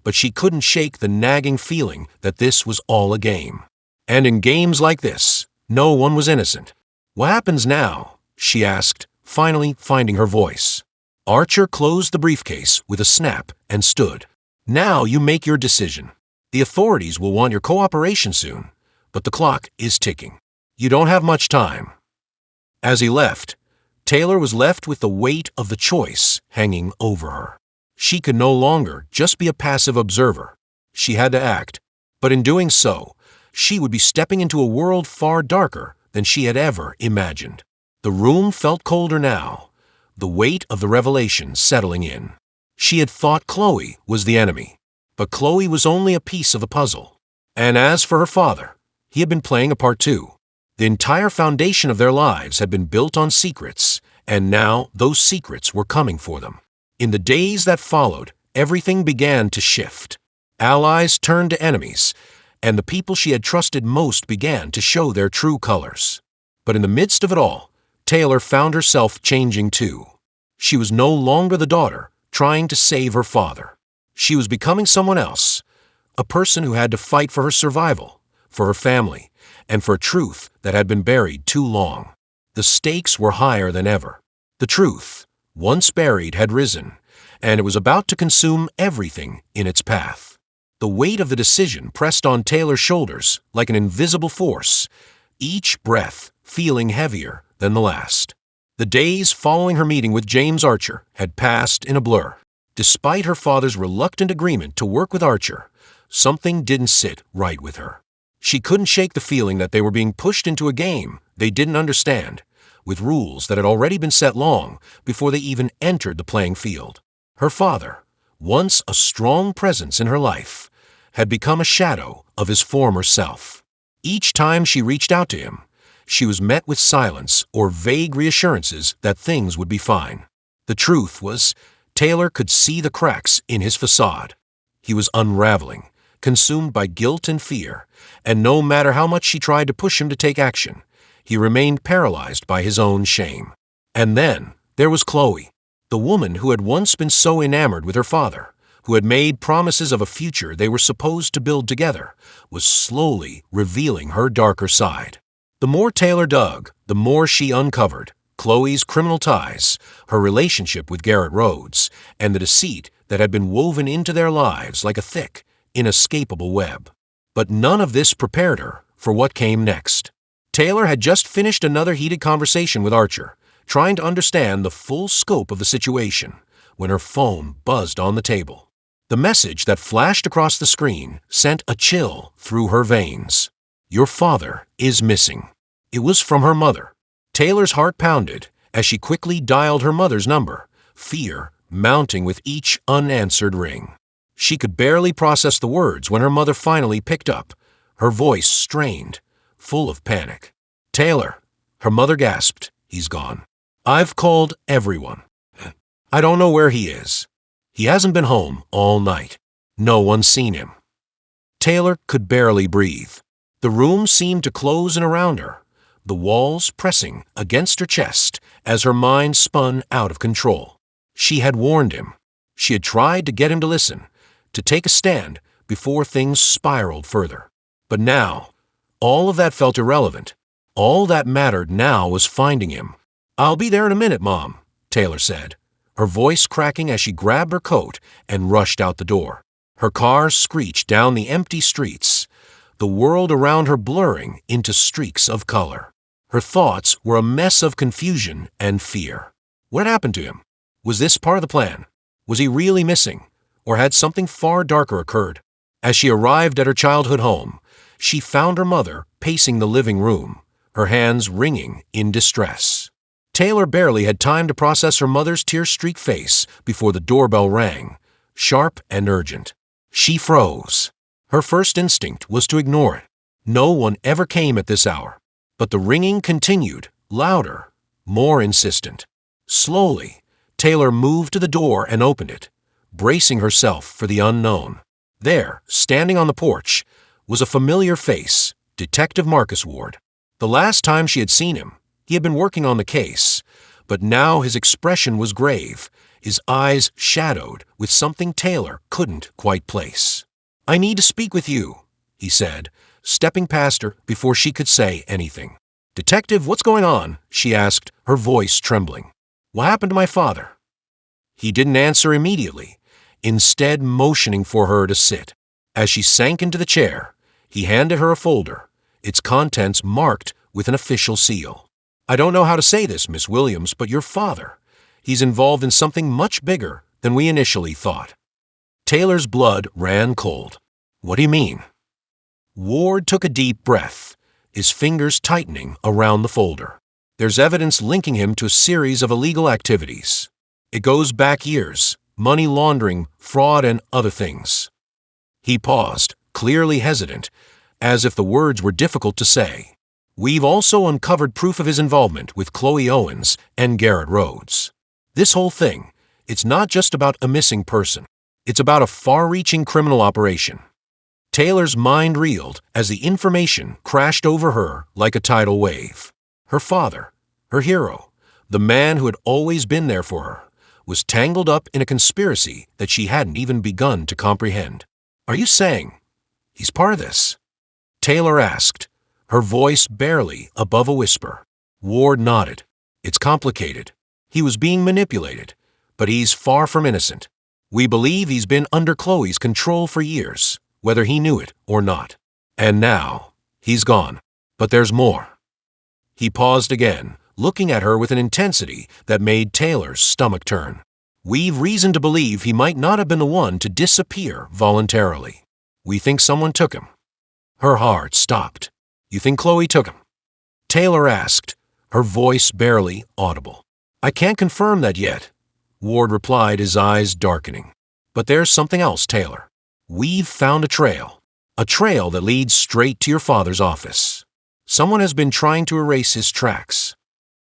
but she couldn't shake the nagging feeling that this was all a game. And in games like this, no one was innocent. "What happens now?" she asked, finally finding her voice. Archer closed the briefcase with a snap and stood. "Now you make your decision. The authorities will want your cooperation soon, but the clock is ticking. You don't have much time." As he left, Taylor was left with the weight of the choice hanging over her. She could no longer just be a passive observer. She had to act, but in doing so, she would be stepping into a world far darker than she had ever imagined. The room felt colder now, the weight of the revelation settling in. She had thought Chloe was the enemy, but Chloe was only a piece of the puzzle. And as for her father, he had been playing a part too. The entire foundation of their lives had been built on secrets, and now those secrets were coming for them. In the days that followed, everything began to shift. Allies turned to enemies, and the people she had trusted most began to show their true colors. But in the midst of it all, Taylor found herself changing too. She was no longer the daughter trying to save her father. She was becoming someone else, a person who had to fight for her survival, for her family, and for truth that had been buried too long. The stakes were higher than ever. The truth, once buried, had risen, and it was about to consume everything in its path. The weight of the decision pressed on Taylor's shoulders like an invisible force, each breath feeling heavier than the last. The days following her meeting with James Archer had passed in a blur. Despite her father's reluctant agreement to work with Archer, something didn't sit right with her. She couldn't shake the feeling that they were being pushed into a game they didn't understand, with rules that had already been set long before they even entered the playing field. Her father, once a strong presence in her life, had become a shadow of his former self. Each time she reached out to him, she was met with silence or vague reassurances that things would be fine. The truth was, Taylor could see the cracks in his facade. He was unraveling, consumed by guilt and fear, and no matter how much she tried to push him to take action, he remained paralyzed by his own shame. And then there was Chloe, the woman who had once been so enamored with her father, who had made promises of a future they were supposed to build together, was slowly revealing her darker side. The more Taylor dug, the more she uncovered Chloe's criminal ties, her relationship with Garrett Rhodes, and the deceit that had been woven into their lives like a thick, inescapable web. But none of this prepared her for what came next. Taylor had just finished another heated conversation with Archer, trying to understand the full scope of the situation, when her phone buzzed on the table. The message that flashed across the screen sent a chill through her veins. "Your father is missing." It was from her mother. Taylor's heart pounded as she quickly dialed her mother's number, fear mounting with each unanswered ring. She could barely process the words when her mother finally picked up, her voice strained, full of panic. "Taylor," her mother gasped, "he's gone. I've called everyone. I don't know where he is. He hasn't been home all night. No one's seen him." Taylor could barely breathe. The room seemed to close in around her, the walls pressing against her chest as her mind spun out of control. She had warned him. She had tried to get him to listen, to take a stand before things spiraled further. But now, all of that felt irrelevant. All that mattered now was finding him. "I'll be there in a minute, Mom," Taylor said, her voice cracking as she grabbed her coat and rushed out the door. Her car screeched down the empty streets, the world around her blurring into streaks of color. Her thoughts were a mess of confusion and fear. What happened to him? Was this part of the plan? Was he really missing? Or had something far darker occurred? As she arrived at her childhood home, she found her mother pacing the living room, her hands wringing in distress. Taylor barely had time to process her mother's tear-streaked face before the doorbell rang, sharp and urgent. She froze. Her first instinct was to ignore it. No one ever came at this hour. But the ringing continued, louder, more insistent. Slowly, Taylor moved to the door and opened it, bracing herself for the unknown. There, standing on the porch, was a familiar face, Detective Marcus Ward. The last time she had seen him, he had been working on the case, but now his expression was grave, his eyes shadowed with something Taylor couldn't quite place. "I need to speak with you," he said, stepping past her before she could say anything. "Detective, what's going on?" she asked, her voice trembling. "What happened to my father?" He didn't answer immediately, instead motioning for her to sit. As she sank into the chair, he handed her a folder, its contents marked with an official seal. "I don't know how to say this, Miss Williams, but your father, he's involved in something much bigger than we initially thought." Taylor's blood ran cold. "What do you mean?" Ward took a deep breath, his fingers tightening around the folder. "There's evidence linking him to a series of illegal activities. It goes back years, money laundering, fraud, and other things." He paused, clearly hesitant, as if the words were difficult to say. "We've also uncovered proof of his involvement with Chloe Owens and Garrett Rhodes. This whole thing, it's not just about a missing person. It's about a far-reaching criminal operation." Taylor's mind reeled as the information crashed over her like a tidal wave. Her father, her hero, the man who had always been there for her, was tangled up in a conspiracy that she hadn't even begun to comprehend. "Are you saying he's part of this?" Taylor asked, her voice barely above a whisper. Ward nodded. "It's complicated. He was being manipulated, but he's far from innocent. We believe he's been under Chloe's control for years, whether he knew it or not. And now, he's gone. But there's more." He paused again, looking at her with an intensity that made Taylor's stomach turn. "We've reason to believe he might not have been the one to disappear voluntarily. We think someone took him." Her heart stopped. "You think Chloe took him?" Taylor asked, her voice barely audible. "I can't confirm that yet," Ward replied, his eyes darkening. "But there's something else, Taylor. We've found a trail that leads straight to your father's office. Someone has been trying to erase his tracks."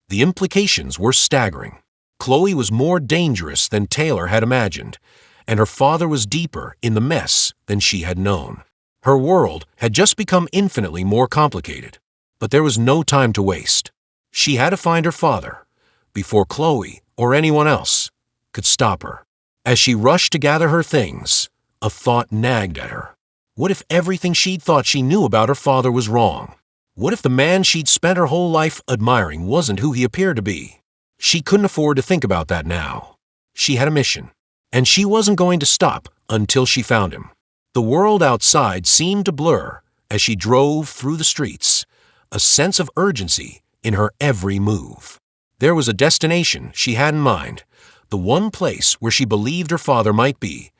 The implications were staggering. Chloe was more dangerous than Taylor had imagined, and her father was deeper in the mess than she had known. Her world had just become infinitely more complicated, but there was no time to waste. She had to find her father before Chloe or anyone else could stop her. As she rushed to gather her things, a thought nagged at her. What if everything she'd thought she knew about her father was wrong? What if the man she'd spent her whole life admiring wasn't who he appeared to be? She couldn't afford to think about that now. She had a mission, and she wasn't going to stop until she found him. The world outside seemed to blur as she drove through the streets, a sense of urgency in her every move. There was a destination she had in mind, the one place where she believed her father might be,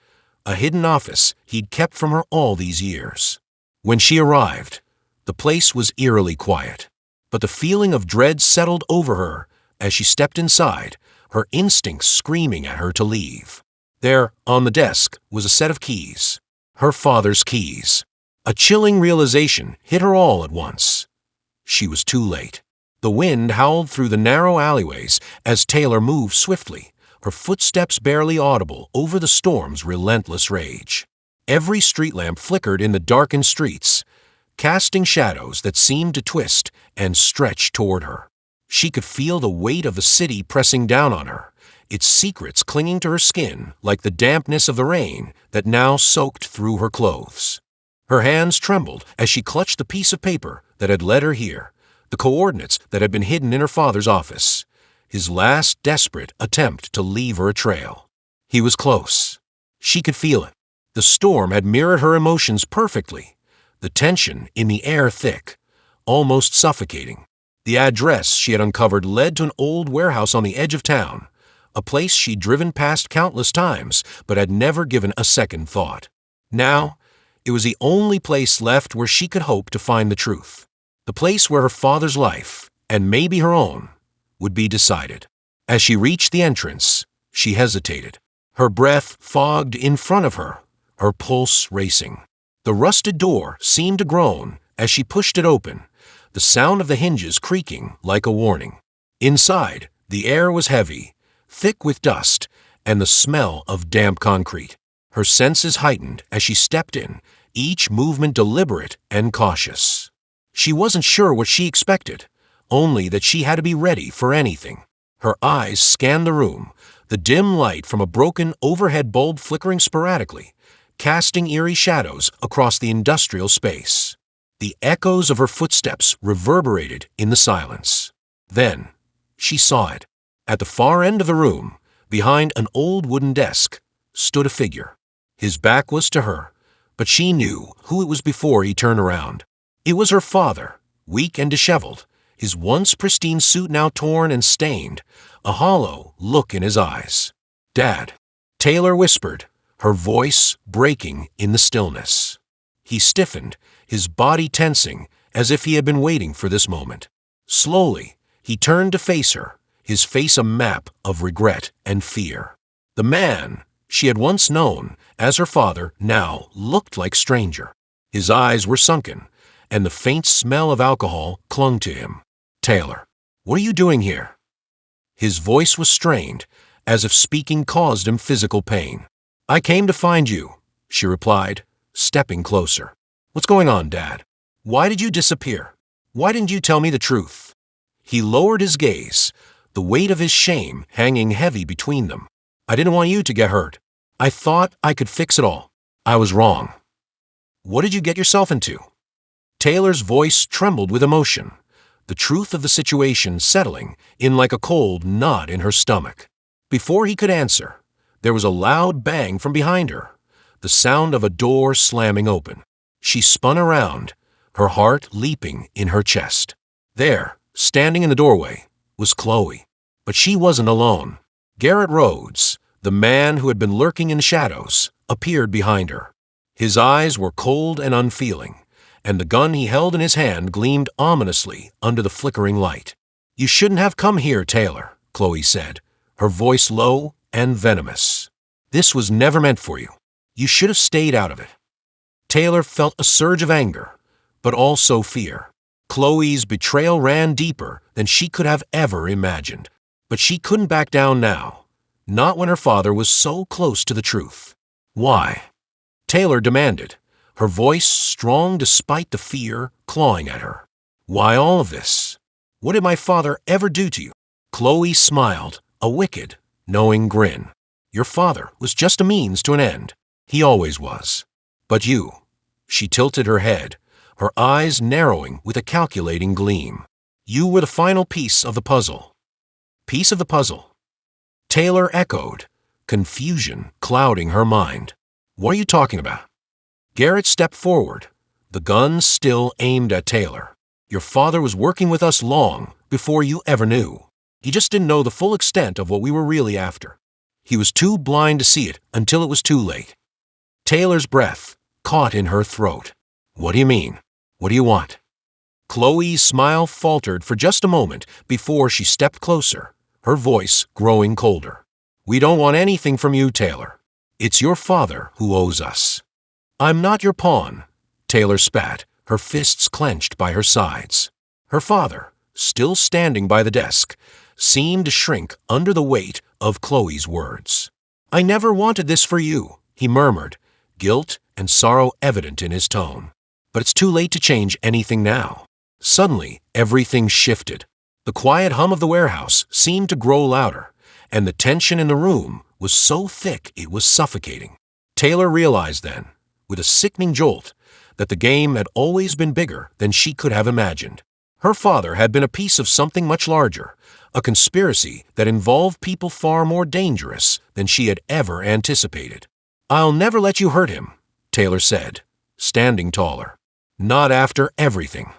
a hidden office he'd kept from her all these years. When she arrived, the place was eerily quiet, but the feeling of dread settled over her as she stepped inside, her instincts screaming at her to leave. There, on the desk, was a set of keys. Her father's keys. A chilling realization hit her all at once. She was too late. The wind howled through the narrow alleyways as Taylor moved swiftly, her footsteps barely audible over the storm's relentless rage. Every street lamp flickered in the darkened streets, casting shadows that seemed to twist and stretch toward her. She could feel the weight of the city pressing down on her, its secrets clinging to her skin like the dampness of the rain that now soaked through her clothes. Her hands trembled as she clutched the piece of paper that had led her here, the coordinates that had been hidden in her father's office, his last desperate attempt to leave her a trail. He was close. She could feel it. The storm had mirrored her emotions perfectly, the tension in the air thick, almost suffocating. The address she had uncovered led to an old warehouse on the edge of town, a place she'd driven past countless times but had never given a second thought. Now, it was the only place left where she could hope to find the truth, the place where her father's life, and maybe her own, would be decided. As she reached the entrance, she hesitated, her breath fogged in front of her, her pulse racing. The rusted door seemed to groan as she pushed it open, the sound of the hinges creaking like a warning. Inside, the air was heavy, thick with dust, and the smell of damp concrete. Her senses heightened as she stepped in, each movement deliberate and cautious. She wasn't sure what she expected, only that she had to be ready for anything. Her eyes scanned the room, the dim light from a broken overhead bulb flickering sporadically, casting eerie shadows across the industrial space. The echoes of her footsteps reverberated in the silence. Then, she saw it. At the far end of the room, behind an old wooden desk, stood a figure. His back was to her, but she knew who it was before he turned around. It was her father, weak and disheveled, his once pristine suit now torn and stained, a hollow look in his eyes. "Dad," Taylor whispered, her voice breaking in the stillness. He stiffened, his body tensing as if he had been waiting for this moment. Slowly, he turned to face her, his face a map of regret and fear. The man she had once known as her father now looked like stranger. His eyes were sunken, and the faint smell of alcohol clung to him. "Taylor, what are you doing here?" His voice was strained, as if speaking caused him physical pain. "I came to find you," she replied, stepping closer. "What's going on, Dad? Why did you disappear? Why didn't you tell me the truth?" He lowered his gaze, the weight of his shame hanging heavy between them. "I didn't want you to get hurt. I thought I could fix it all. I was wrong." "What did you get yourself into?" Taylor's voice trembled with emotion, the truth of the situation settling in like a cold knot in her stomach. Before he could answer, there was a loud bang from behind her, the sound of a door slamming open. She spun around, her heart leaping in her chest. There, standing in the doorway, was Chloe. But she wasn't alone. Garrett Rhodes, the man who had been lurking in the shadows, appeared behind her. His eyes were cold and unfeeling, and the gun he held in his hand gleamed ominously under the flickering light. "You shouldn't have come here, Taylor," Chloe said, her voice low and venomous. "This was never meant for you. You should have stayed out of it." Taylor felt a surge of anger, but also fear. Chloe's betrayal ran deeper than she could have ever imagined. But she couldn't back down now, not when her father was so close to the truth. "Why?" Taylor demanded, her voice strong despite the fear clawing at her. "Why all of this? What did my father ever do to you?" Chloe smiled, a wicked, knowing grin. "Your father was just a means to an end. He always was. But you—" She tilted her head, her eyes narrowing with a calculating gleam. "You were the final piece of the puzzle." "Piece of the puzzle?" Taylor echoed, confusion clouding her mind. "What are you talking about?" Garrett stepped forward, the gun still aimed at Taylor. "Your father was working with us long before you ever knew. He just didn't know the full extent of what we were really after. He was too blind to see it until it was too late." Taylor's breath caught in her throat. "What do you mean? What do you want?" Chloe's smile faltered for just a moment before she stepped closer, her voice growing colder. "We don't want anything from you, Taylor. It's your father who owes us." "I'm not your pawn," Taylor spat, her fists clenched by her sides. Her father, still standing by the desk, seemed to shrink under the weight of Chloe's words. "I never wanted this for you," he murmured, guilt and sorrow evident in his tone. "But it's too late to change anything now." Suddenly, everything shifted. The quiet hum of the warehouse seemed to grow louder, and the tension in the room was so thick it was suffocating. Taylor realized then, with a sickening jolt, that the game had always been bigger than she could have imagined. Her father had been a piece of something much larger, a conspiracy that involved people far more dangerous than she had ever anticipated. "I'll never let you hurt him," Taylor said, standing taller. "Not after everything."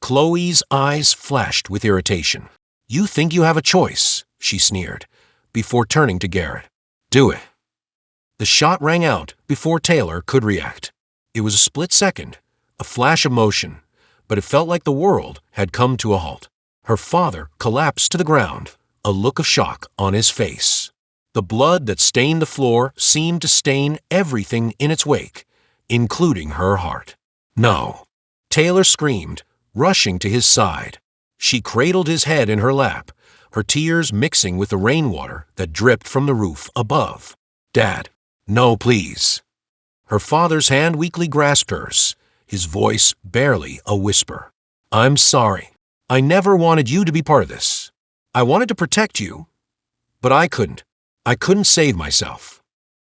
Chloe's eyes flashed with irritation. "You think you have a choice," she sneered, before turning to Garrett. "Do it." The shot rang out before Taylor could react. It was a split second, a flash of motion, but it felt like the world had come to a halt. Her father collapsed to the ground, a look of shock on his face. The blood that stained the floor seemed to stain everything in its wake, including her heart. "No!" Taylor screamed, rushing to his side. She cradled his head in her lap, her tears mixing with the rainwater that dripped from the roof above. "Dad, no, please." Her father's hand weakly grasped hers, his voice barely a whisper. "I'm sorry. I never wanted you to be part of this. I wanted to protect you, but I couldn't. I couldn't save myself."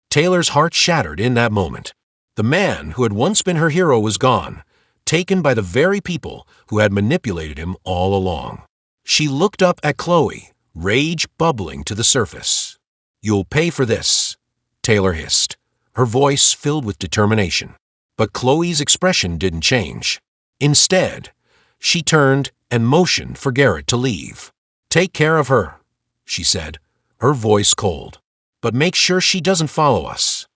Taylor's heart shattered in that moment. The man who had once been her hero was gone, taken by the very people who had manipulated him all along. She looked up at Chloe, rage bubbling to the surface. "You'll pay for this," Taylor hissed, her voice filled with determination. But Chloe's expression didn't change. Instead, she turned and motioned for Garrett to leave. "Take care of her," she said, her voice cold. "But make sure she doesn't follow us."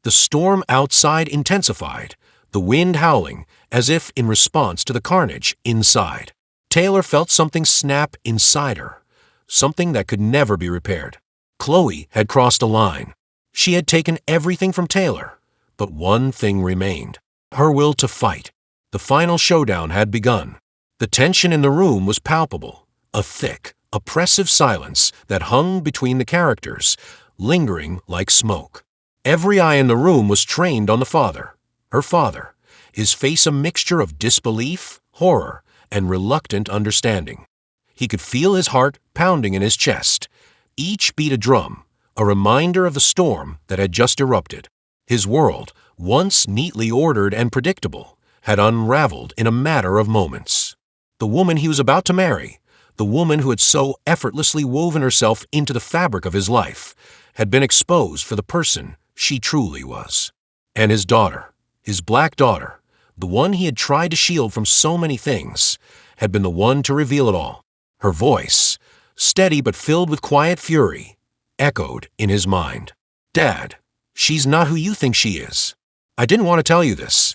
The storm outside intensified, the wind howling as if in response to the carnage inside. Taylor felt something snap inside her, something that could never be repaired. Chloe had crossed a line. She had taken everything from Taylor, but one thing remained: her will to fight. The final showdown had begun. The tension in the room was palpable, a thick, oppressive silence that hung between the characters, lingering like smoke. Every eye in the room was trained on the father, her father, his face a mixture of disbelief, horror, and reluctant understanding. He could feel his heart pounding in his chest, each beat a drum, a reminder of the storm that had just erupted. His world, once neatly ordered and predictable, had unraveled in a matter of moments. The woman he was about to marry, The woman who had so effortlessly woven herself into the fabric of his life had been exposed for the person she truly was. And his daughter, his black daughter, the one he had tried to shield from so many things, had been the one to reveal it all. Her voice, steady but filled with quiet fury, echoed in his mind. "Dad, she's not who you think she is. I didn't want to tell you this,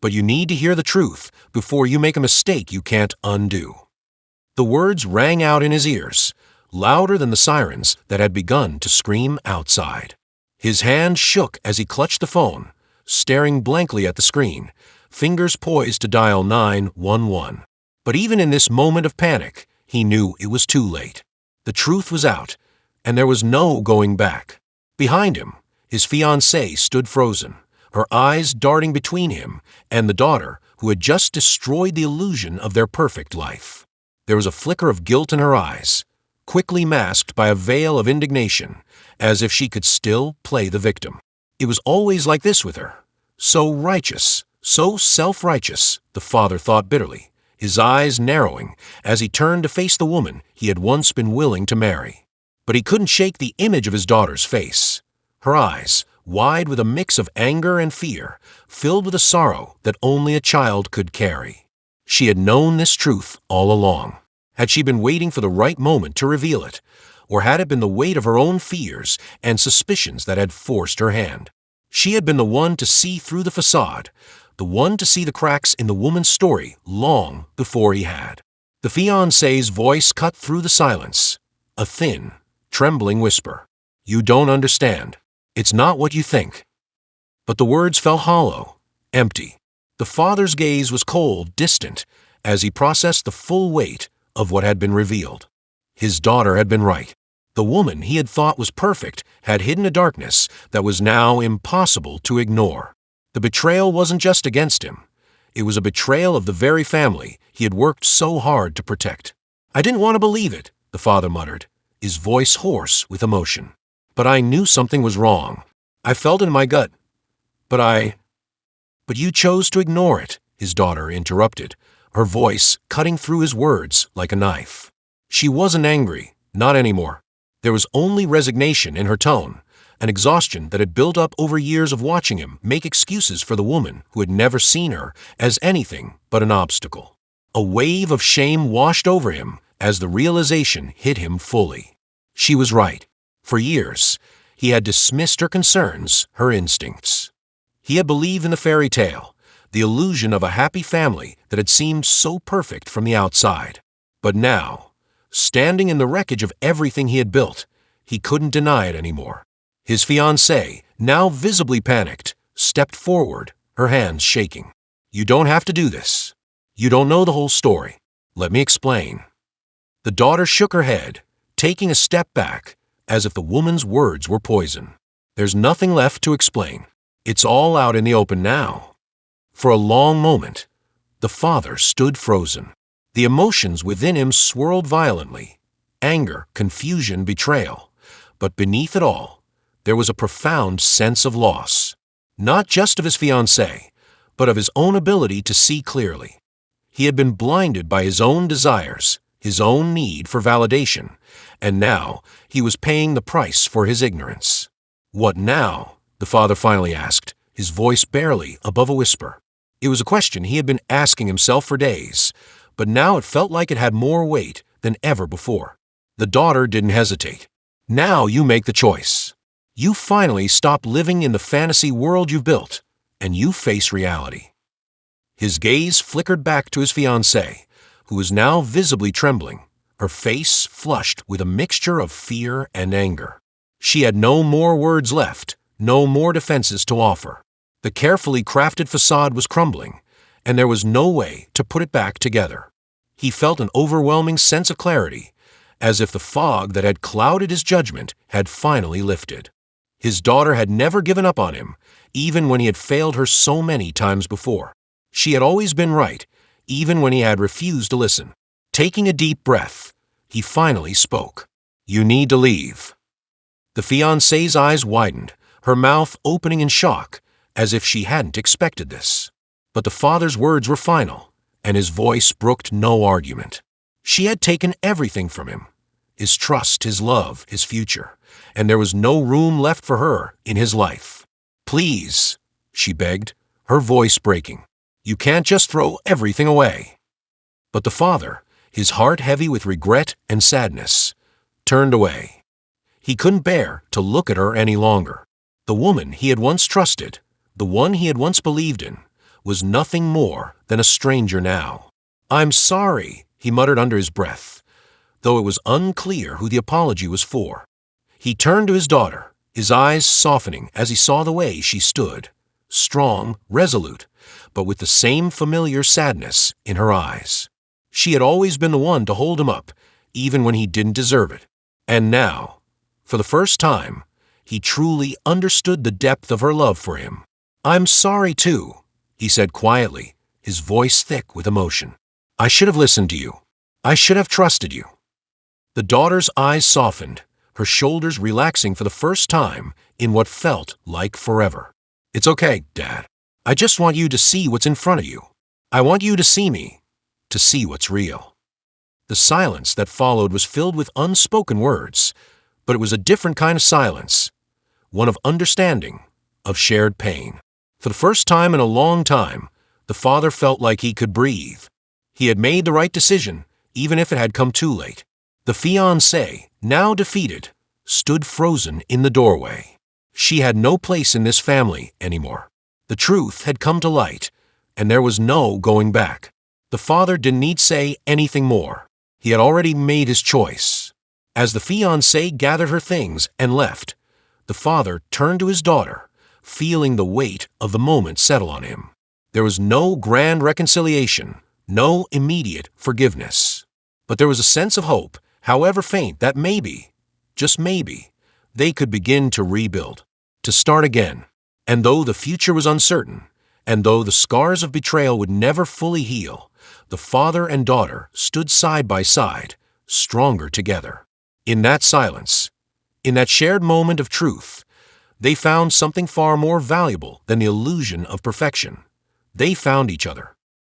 but you need to hear the truth before you make a mistake you can't undo." The words rang out in his ears, louder than the sirens that had begun to scream outside. His hand shook as he clutched the phone, staring blankly at the screen, fingers poised to dial 911. But even in this moment of panic, he knew it was too late. The truth was out, and there was no going back. Behind him, his fiancée stood frozen, her eyes darting between him and the daughter who had just destroyed the illusion of their perfect life. There was a flicker of guilt in her eyes, quickly masked by a veil of indignation, as if she could still play the victim. It was always like this with her. So righteous, so self-righteous, the father thought bitterly, his eyes narrowing as he turned to face the woman he had once been willing to marry. But he couldn't shake the image of his daughter's face. Her eyes, wide with a mix of anger and fear, filled with a sorrow that only a child could carry. She had known this truth all along. Had she been waiting for the right moment to reveal it, or had it been the weight of her own fears and suspicions that had forced her hand? She had been the one to see through the facade, the one to see the cracks in the woman's story long before he had. The fiancé's voice cut through the silence, a thin, trembling whisper. "You don't understand. It's not what you think." But the words fell hollow, empty. The father's gaze was cold, distant, as he processed the full weight of what had been revealed. His daughter had been right. The woman he had thought was perfect had hidden a darkness that was now impossible to ignore. The betrayal wasn't just against him. It was a betrayal of the very family he had worked so hard to protect. "I didn't want to believe it," the father muttered, his voice hoarse with emotion. "But I knew something was wrong. I felt it in my gut. But you chose to ignore it," his daughter interrupted, her voice cutting through his words like a knife. She wasn't angry, not anymore. There was only resignation in her tone, an exhaustion that had built up over years of watching him make excuses for the woman who had never seen her as anything but an obstacle. A wave of shame washed over him as the realization hit him fully. She was right. For years, he had dismissed her concerns, her instincts. He had believed in the fairy tale, the illusion of a happy family that had seemed so perfect from the outside. But now, standing in the wreckage of everything he had built, he couldn't deny it anymore. His fiancée, now visibly panicked, stepped forward, her hands shaking. "You don't have to do this. You don't know the whole story. Let me explain." The daughter shook her head, taking a step back, as if the woman's words were poison. "There's nothing left to explain. It's all out in the open now." For a long moment, the father stood frozen. The emotions within him swirled violently: anger, confusion, betrayal. But beneath it all, there was a profound sense of loss, not just of his fiancée, but of his own ability to see clearly. He had been blinded by his own desires, his own need for validation, and now he was paying the price for his ignorance. "What now?" the father finally asked, his voice barely above a whisper. It was a question he had been asking himself for days, but now it felt like it had more weight than ever before. The daughter didn't hesitate. "Now you make the choice. You finally stop living in the fantasy world you've built, and you face reality." His gaze flickered back to his fiancée, who was now visibly trembling, her face flushed with a mixture of fear and anger. She had no more words left, no more defenses to offer. The carefully crafted facade was crumbling, and there was no way to put it back together. He felt an overwhelming sense of clarity, as if the fog that had clouded his judgment had finally lifted. His daughter had never given up on him, even when he had failed her so many times before. She had always been right, even when he had refused to listen. Taking a deep breath, he finally spoke. "You need to leave." The fiancée's eyes widened, her mouth opening in shock, as if she hadn't expected this. But the father's words were final, and his voice brooked no argument. She had taken everything from him: his trust, his love, his future, and there was no room left for her in his life. "Please," she begged, her voice breaking. "You can't just throw everything away." But the father, his heart heavy with regret and sadness, turned away. He couldn't bear to look at her any longer. The woman he had once trusted, the one he had once believed in, was nothing more than a stranger now. "I'm sorry," he muttered under his breath, though it was unclear who the apology was for. He turned to his daughter, his eyes softening as he saw the way she stood, strong, resolute, but with the same familiar sadness in her eyes. She had always been the one to hold him up, even when he didn't deserve it. And now, for the first time, he truly understood the depth of her love for him. "I'm sorry, too," he said quietly, his voice thick with emotion. "I should have listened to you. I should have trusted you." The daughter's eyes softened, her shoulders relaxing for the first time in what felt like forever. "It's okay, Dad. I just want you to see what's in front of you. I want you to see me, to see what's real." The silence that followed was filled with unspoken words, but it was a different kind of silence, one of understanding, of shared pain. For the first time in a long time, the father felt like he could breathe. He had made the right decision, even if it had come too late. The fiancée, now defeated, stood frozen in the doorway. She had no place in this family anymore. The truth had come to light, and there was no going back. The father didn't need say anything more. He had already made his choice. As the fiancée gathered her things and left, the father turned to his daughter, feeling the weight of the moment settle on him. There was no grand reconciliation, no immediate forgiveness. But there was a sense of hope, however faint, that maybe, just maybe, they could begin to rebuild, to start again. And though the future was uncertain, and though the scars of betrayal would never fully heal, the father and daughter stood side by side, stronger together. In that silence, in that shared moment of truth, they found something far more valuable than the illusion of perfection. They found each other.